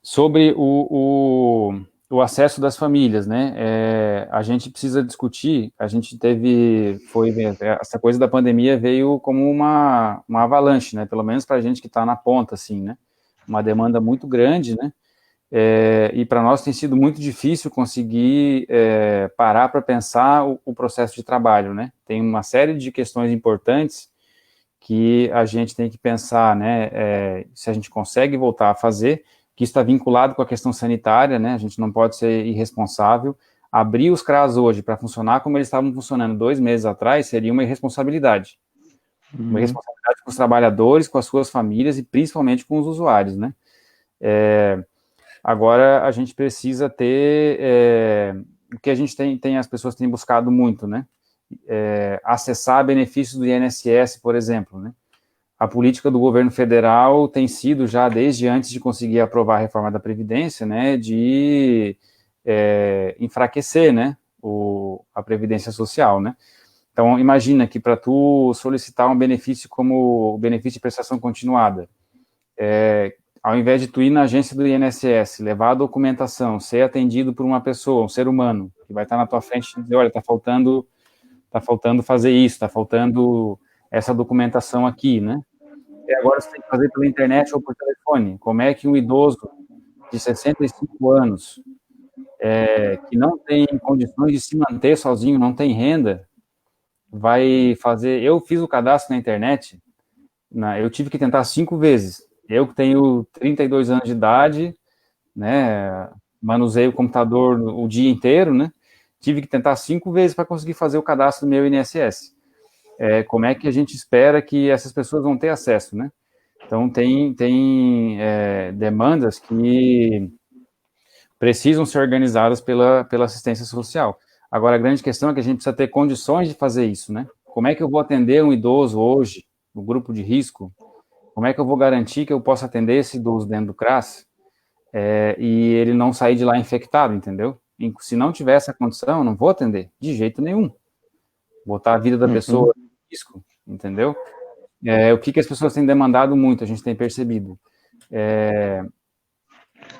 Sobre o acesso das famílias, né? A gente precisa discutir. A gente essa coisa da pandemia veio como uma avalanche, né? Pelo menos para a gente que está na ponta, assim, né? Uma demanda muito grande, né? E para nós tem sido muito difícil conseguir parar para pensar o processo de trabalho, né? Tem uma série de questões importantes que a gente tem que pensar, né? Se a gente consegue voltar a fazer, que está vinculado com a questão sanitária, né? A gente não pode ser irresponsável. Abrir os CRAS hoje para funcionar como eles estavam funcionando 2 meses atrás seria uma irresponsabilidade. Uma irresponsabilidade com os trabalhadores, com as suas famílias e principalmente com os usuários, né? Agora, a gente precisa ter o que a gente as pessoas têm buscado muito, né? Acessar benefícios do INSS, por exemplo, né? A política do governo federal tem sido, já desde antes de conseguir aprovar a reforma da Previdência, né, de enfraquecer, né, a Previdência Social, né. Então, imagina que para tu solicitar um benefício como o benefício de prestação continuada, ao invés de tu ir na agência do INSS, levar a documentação, ser atendido por uma pessoa, um ser humano, que vai estar na tua frente e dizer, olha, está faltando fazer isso, está faltando essa documentação aqui, né? E agora você tem que fazer pela internet ou por telefone. Como é que um idoso de 65 anos, que não tem condições de se manter sozinho, não tem renda, vai fazer... Eu fiz o cadastro na internet, eu tive que tentar 5 vezes. Eu que tenho 32 anos de idade, né, manuseio o computador o dia inteiro, né, tive que tentar 5 vezes para conseguir fazer o cadastro do meu INSS. Como é que a gente espera que essas pessoas vão ter acesso, né? Então, tem demandas que precisam ser organizadas pela assistência social. Agora, a grande questão é que a gente precisa ter condições de fazer isso, né? Como é que eu vou atender um idoso hoje, no grupo de risco? Como é que eu vou garantir que eu possa atender esse idoso dentro do CRAS e ele não sair de lá infectado, entendeu? Se não tiver essa condição, eu não vou atender, de jeito nenhum. Botar a vida da pessoa risco, entendeu? O que as pessoas têm demandado muito, a gente tem percebido.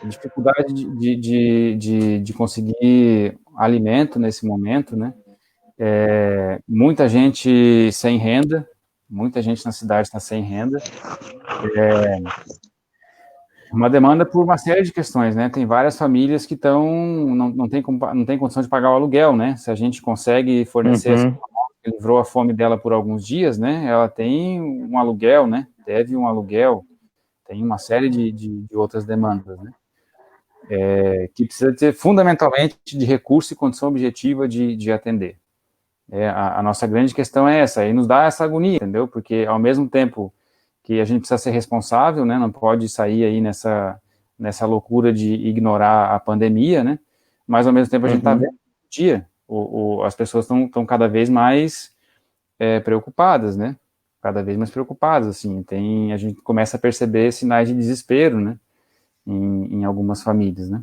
Dificuldade de conseguir alimento nesse momento, né? Muita gente sem renda, muita gente na cidade está sem renda. Uma demanda por uma série de questões, né? Tem várias famílias que não tem condição de pagar o aluguel, né? Se a gente consegue fornecer essa que livrou a fome dela por alguns dias, né? Ela tem um aluguel, né? Deve um aluguel, tem uma série de outras demandas, né? Que precisa ter fundamentalmente de recurso e condição objetiva de atender. A nossa grande questão é essa, e nos dá essa agonia, entendeu? Porque ao mesmo tempo que a gente precisa ser responsável, né? Não pode sair aí nessa loucura de ignorar a pandemia, né? Mas ao mesmo tempo a gente está vendo dia as pessoas estão cada vez mais preocupadas, né? Cada vez mais preocupadas, assim. A gente começa a perceber sinais de desespero, né? Em algumas famílias, né?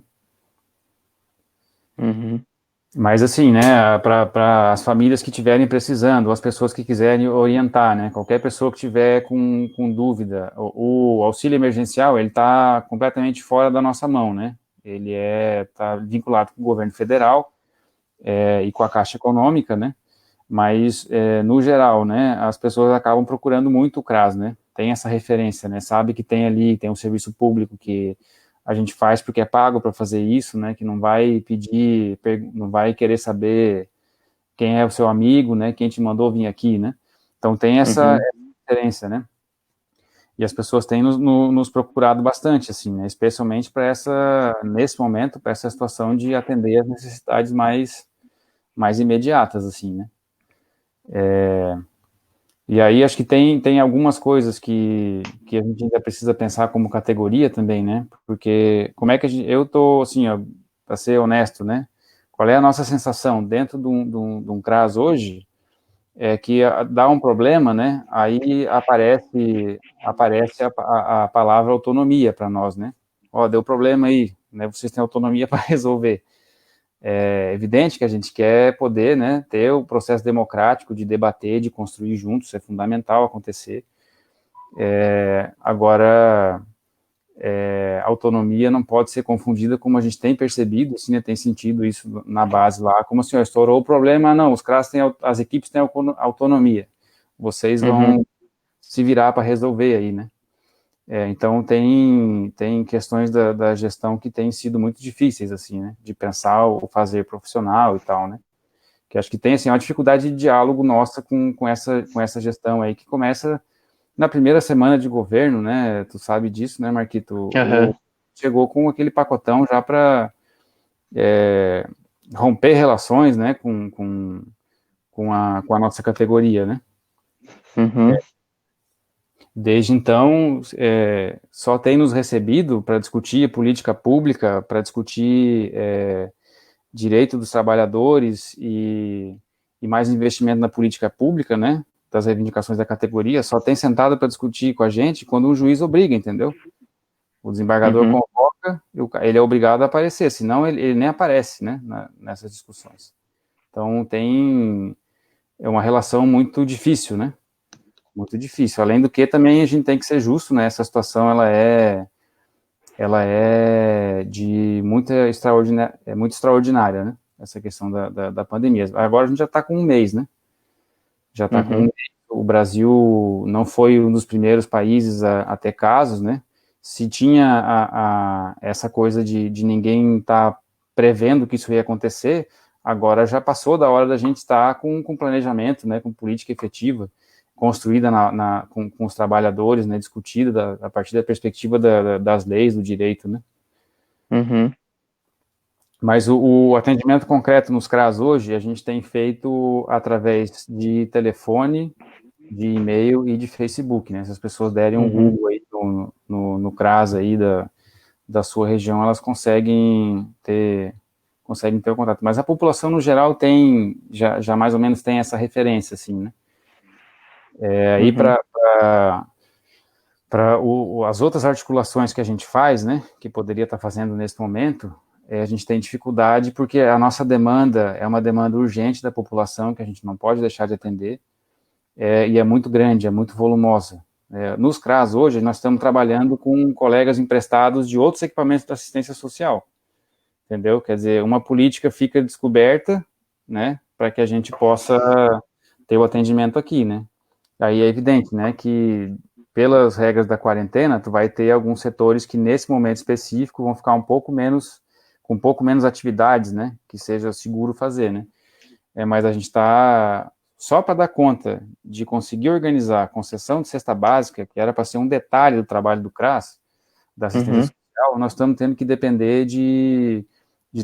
Mas assim, né, para as famílias que estiverem precisando, as pessoas que quiserem orientar, né, qualquer pessoa que tiver com dúvida, o auxílio emergencial, ele está completamente fora da nossa mão, né, ele está vinculado com o governo federal e com a Caixa Econômica, né, mas no geral, né, as pessoas acabam procurando muito o CRAS, né, tem essa referência, né, sabe que tem um serviço público que a gente faz porque é pago para fazer isso, né, que não vai pedir, não vai querer saber quem é o seu amigo, né, quem te mandou vir aqui, né, então tem essa diferença, né, e as pessoas têm nos procurado bastante, assim, né, especialmente nesse momento, para essa situação de atender as necessidades mais imediatas, assim, né. E aí acho que tem algumas coisas que a gente ainda precisa pensar como categoria também, né? Porque como é que eu tô, assim, ó, para ser honesto, né? Qual é a nossa sensação dentro de um CRAS hoje? É que dá um problema, né? Aí aparece a palavra autonomia para nós, né? Ó, deu problema aí, né? Vocês têm autonomia para resolver. É evidente que a gente quer poder, né, ter o processo democrático de debater, de construir juntos, isso é fundamental acontecer. Agora, a autonomia não pode ser confundida como a gente tem percebido, assim, né, tem sentido isso na base lá, como assim, estourou o problema, não, as equipes têm autonomia, vocês vão se virar para resolver aí, né. Então tem questões da gestão que têm sido muito difíceis, assim, né, de pensar o fazer profissional e tal, né, que acho que tem, assim, uma dificuldade de diálogo nossa com essa gestão aí, que começa na primeira semana de governo, né, tu sabe disso, né, Marquito, chegou com aquele pacotão já para romper relações, né, com a nossa categoria, né. Desde então, só tem nos recebido para discutir política pública, para discutir direito dos trabalhadores e mais investimento na política pública, né, das reivindicações da categoria, só tem sentado para discutir com a gente quando um juiz obriga, entendeu? O desembargador convoca, ele é obrigado a aparecer, senão ele nem aparece, né, nessas discussões. Então é uma relação muito difícil, né? Muito difícil. Além do que, também a gente tem que ser justo, né? Essa situação ela é de muito extraordinária, né? Essa questão da pandemia. Agora a gente já está com um mês, né? Já está com um mês. O Brasil não foi um dos primeiros países a ter casos, né? Se tinha essa coisa de ninguém estar prevendo que isso ia acontecer, agora já passou da hora da gente estar com planejamento, né? Com política efetiva, construída com os trabalhadores, né, discutida a partir da perspectiva das leis, do direito, né. Mas o atendimento concreto nos CRAS hoje, a gente tem feito através de telefone, de e-mail e de Facebook, né, se as pessoas derem um Google aí no CRAS aí da sua região, elas conseguem ter o contato, mas a população no geral já mais ou menos tem essa referência, assim, né. Aí para as outras articulações que a gente faz, né, que poderia estar fazendo nesse momento, a gente tem dificuldade porque a nossa demanda é uma demanda urgente da população que a gente não pode deixar de atender. e é muito grande, é muito volumosa. Nos CRAS, hoje, nós estamos trabalhando com colegas emprestados de outros equipamentos da assistência social, entendeu? Quer dizer, uma política fica descoberta, né, para que a gente possa ter o atendimento aqui, né? Aí é evidente, né, que pelas regras da quarentena, tu vai ter alguns setores que nesse momento específico vão ficar com um pouco menos atividades, né, que seja seguro fazer, né? Mas a gente está, só para dar conta de conseguir organizar a concessão de cesta básica, que era para ser um detalhe do trabalho do CRAS, da assistência social, nós estamos tendo que depender de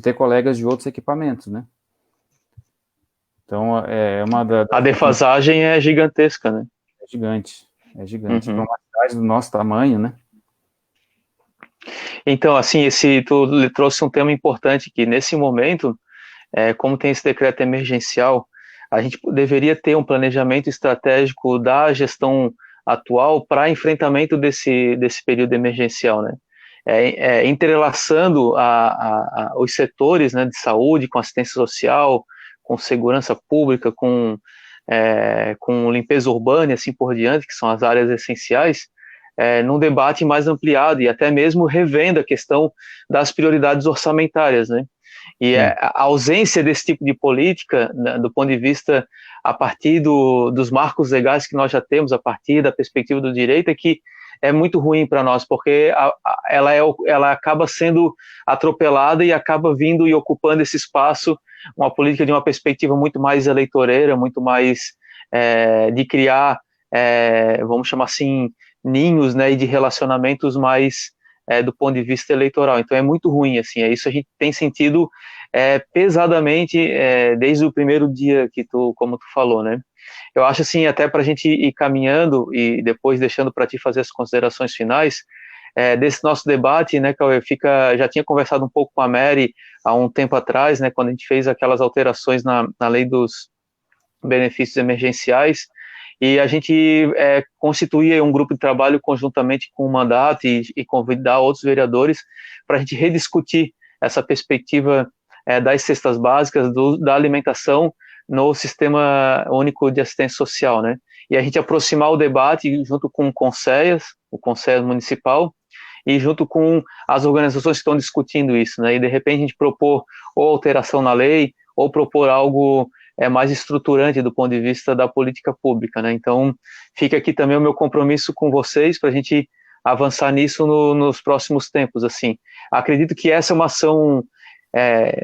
ter colegas de outros equipamentos, né? Então, A defasagem é gigantesca, né? É gigante. Para uma cidade do nosso tamanho, né? Então, assim, tu trouxe um tema importante que nesse momento, como tem esse decreto emergencial, a gente deveria ter um planejamento estratégico da gestão atual para enfrentamento desse período emergencial, né? Entrelaçando os setores, né, de saúde, com assistência social, com segurança pública, com limpeza urbana e assim por diante, que são as áreas essenciais, num debate mais ampliado e até mesmo revendo a questão das prioridades orçamentárias, né? E a ausência desse tipo de política, né, do ponto de vista, a partir dos marcos legais que nós já temos, a partir da perspectiva do direito, é que é muito ruim para nós, porque ela acaba sendo atropelada e acaba vindo e ocupando esse espaço, uma política de uma perspectiva muito mais eleitoreira, muito mais de criar, vamos chamar assim, ninhos, né, e de relacionamentos mais do ponto de vista eleitoral. Então é muito ruim, assim, isso a gente tem sentido pesadamente desde o primeiro dia que como tu falou, né? Eu acho assim, até para a gente ir caminhando e depois deixando para ti fazer as considerações finais, desse nosso debate, né, Cauê, já tinha conversado um pouco com a Mary há um tempo atrás, né, quando a gente fez aquelas alterações na lei dos benefícios emergenciais, e a gente constituía um grupo de trabalho conjuntamente com o mandato e convidar outros vereadores para a gente rediscutir essa perspectiva das cestas básicas, da alimentação no Sistema Único de Assistência Social, né? E a gente aproximar o debate junto com o Conselho Municipal, e junto com as organizações que estão discutindo isso, né? E de repente a gente propor ou alteração na lei, ou propor algo mais estruturante do ponto de vista da política pública, né? Então, fica aqui também o meu compromisso com vocês para a gente avançar nisso nos próximos tempos, assim. Acredito que essa é uma ação,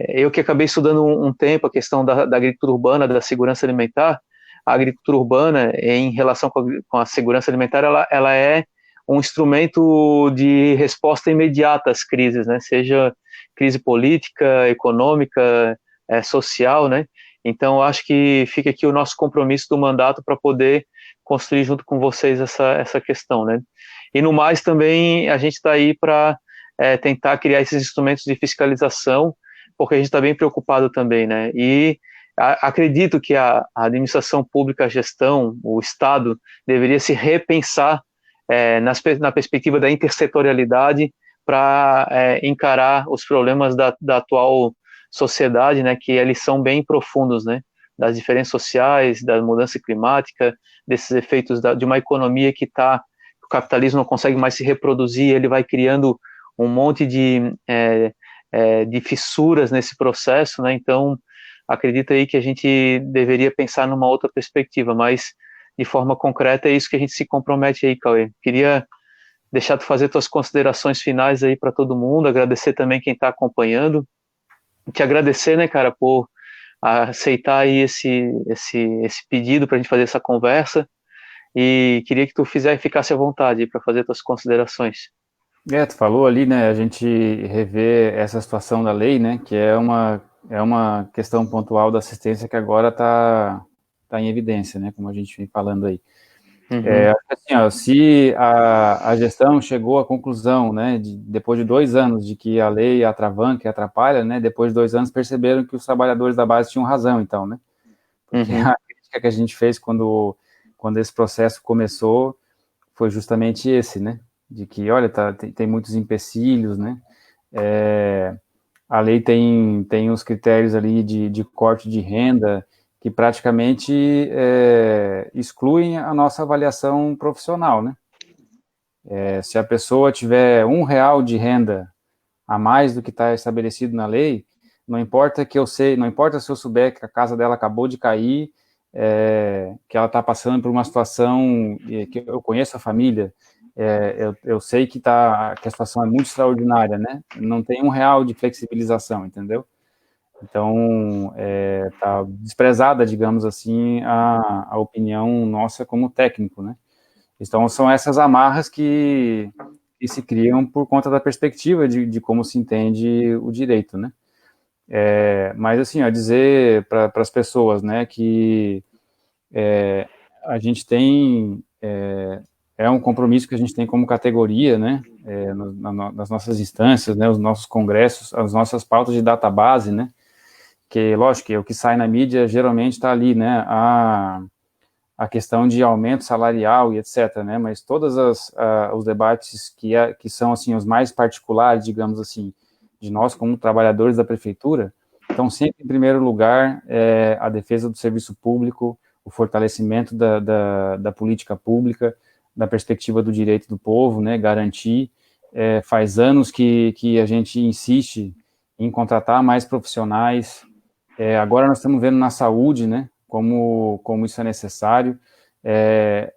eu que acabei estudando um tempo a questão da agricultura urbana, da segurança alimentar, a agricultura urbana, em relação com a segurança alimentar, ela é um instrumento de resposta imediata às crises, né? Seja crise política, econômica, social, né? Então, eu acho que fica aqui o nosso compromisso do mandato para poder construir junto com vocês essa questão, né? E no mais também a gente está aí para tentar criar esses instrumentos de fiscalização, porque a gente está bem preocupado também, né? E acredito que a administração pública, a gestão, o Estado deveria se repensar na perspectiva da intersetorialidade para encarar os problemas da atual sociedade, né, que eles são bem profundos, né, das diferenças sociais, da mudança climática, desses efeitos de uma economia o capitalismo não consegue mais se reproduzir, ele vai criando um monte de fissuras nesse processo, né, então acredito aí que a gente deveria pensar numa outra perspectiva, mas de forma concreta é isso que a gente se compromete aí, Cauê. Queria deixar tu fazer tuas considerações finais aí para todo mundo, agradecer também quem está acompanhando, te agradecer, né, cara, por aceitar aí esse pedido para a gente fazer essa conversa, e queria que tu ficasse à vontade para fazer tuas considerações. Tu falou ali, né, a gente rever essa situação da lei, né, que é uma questão pontual da assistência que agora está em evidência, né, como a gente vem falando aí. Assim, ó, se a gestão chegou à conclusão, né, depois de 2 anos de que a lei atravanca e atrapalha, né, depois de 2 anos perceberam que os trabalhadores da base tinham razão, então, né, porque a crítica que a gente fez quando esse processo começou foi justamente esse, né, de que, olha, tem muitos empecilhos, né, a lei tem os critérios ali de corte de renda, que praticamente excluem a nossa avaliação profissional, né? Se a pessoa tiver R$ 1 de renda a mais do que está estabelecido na lei, não importa não importa se eu souber que a casa dela acabou de cair, que ela está passando por uma situação que eu conheço a família, eu sei que a situação é muito extraordinária, né? Não tem R$ 1 de flexibilização, entendeu? Então, está desprezada, digamos assim, a opinião nossa como técnico, né? Então, são essas amarras que se criam por conta da perspectiva de como se entende o direito, né? Mas, assim, dizer para as pessoas, né, que a gente tem, um compromisso que a gente tem como categoria, né, nas nossas instâncias, né, os nossos congressos, as nossas pautas de database, né, que, lógico, que o que sai na mídia geralmente está ali, né, a questão de aumento salarial e etc., né, mas todos os debates que são, assim, os mais particulares, digamos assim, de nós como trabalhadores da prefeitura, estão sempre em primeiro lugar a defesa do serviço público, o fortalecimento da política pública, da perspectiva do direito do povo, né, garantir. Faz anos que a gente insiste em contratar mais profissionais. Agora nós estamos vendo na saúde, né, como isso é necessário.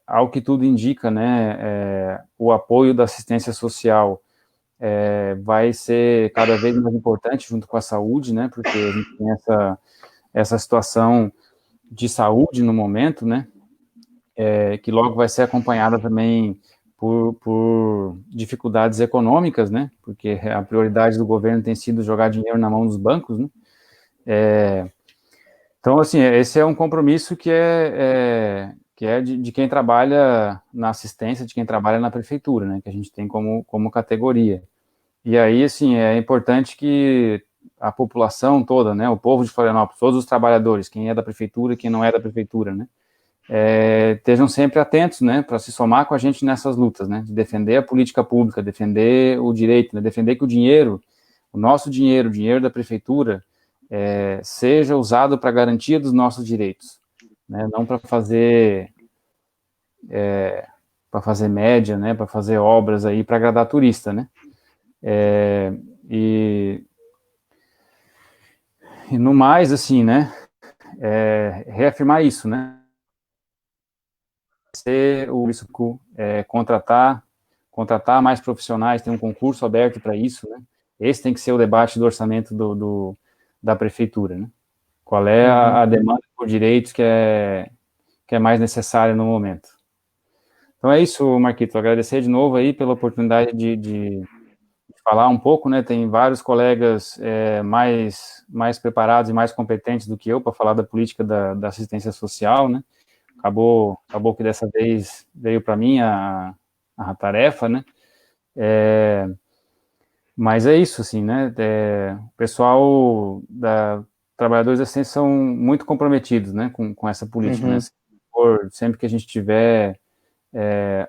Ao que tudo indica, né, o apoio da assistência social vai ser cada vez mais importante junto com a saúde, né, porque a gente tem essa situação de saúde no momento, né, que logo vai ser acompanhada também por dificuldades econômicas, né, porque a prioridade do governo tem sido jogar dinheiro na mão dos bancos, né. Então, assim, esse é um compromisso que é de quem trabalha na assistência, de quem trabalha na prefeitura, né, que a gente tem como categoria. E aí, assim, é importante que a população toda, né, o povo de Florianópolis, todos os trabalhadores, quem é da prefeitura e quem não é da prefeitura, né, estejam sempre atentos, né, para se somar com a gente nessas lutas, né, de defender a política pública, defender o direito, né, defender que o nosso dinheiro, o dinheiro da prefeitura, seja usado para garantia dos nossos direitos, né, não para fazer média, né, para fazer obras aí para agradar turista, né. E no mais, assim, né, reafirmar isso, né, ser o risco, contratar mais profissionais, ter um concurso aberto para isso, né, esse tem que ser o debate do orçamento da prefeitura, né, qual é a demanda por direitos que é mais necessária no momento. Então é isso, Marquito, agradecer de novo aí pela oportunidade de falar um pouco, né, tem vários colegas mais preparados e mais competentes do que eu para falar da política da assistência social, né, acabou que dessa vez veio para mim a tarefa, né, mas é isso, assim, né, o pessoal trabalhadores da assistência são muito comprometidos, né, com essa política, né, sempre que a gente tiver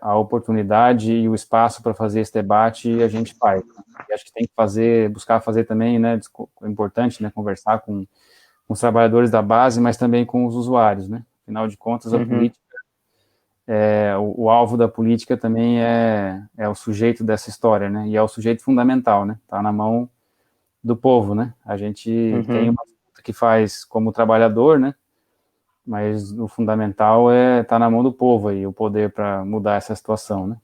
a oportunidade e o espaço para fazer esse debate, a gente faz. E acho que tem que buscar fazer também, né, é importante, né, conversar com os trabalhadores da base, mas também com os usuários, né, afinal de contas, a política, o alvo da política também é o sujeito dessa história, né, e é o sujeito fundamental, né, tá na mão do povo, né, a gente tem uma luta que faz como trabalhador, né, mas o fundamental tá na mão do povo aí, o poder para mudar essa situação, né?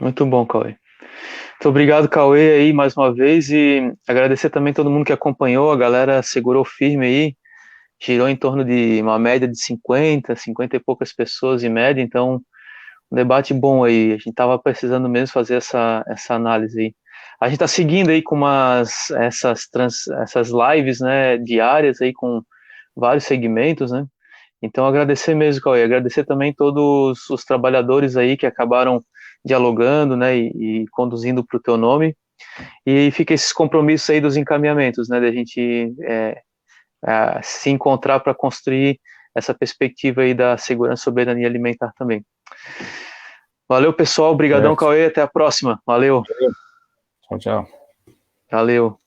Muito bom, Cauê. Muito obrigado, Cauê, aí, mais uma vez, e agradecer também todo mundo que acompanhou, a galera segurou firme aí, girou em torno de uma média de 50 e poucas pessoas em média, então, um debate bom aí, a gente estava precisando mesmo fazer essa análise aí. A gente está seguindo aí com essas lives, né, diárias aí com vários segmentos, né? Então agradecer mesmo, Cauê, agradecer também todos os trabalhadores aí que acabaram dialogando, né, e conduzindo para o teu nome. E fica esses compromissos aí dos encaminhamentos, né, da gente se encontrar para construir essa perspectiva aí da segurança e soberania alimentar também. Valeu, pessoal, obrigadão, Cauê, até a próxima. Valeu. Tchau, tchau. Valeu.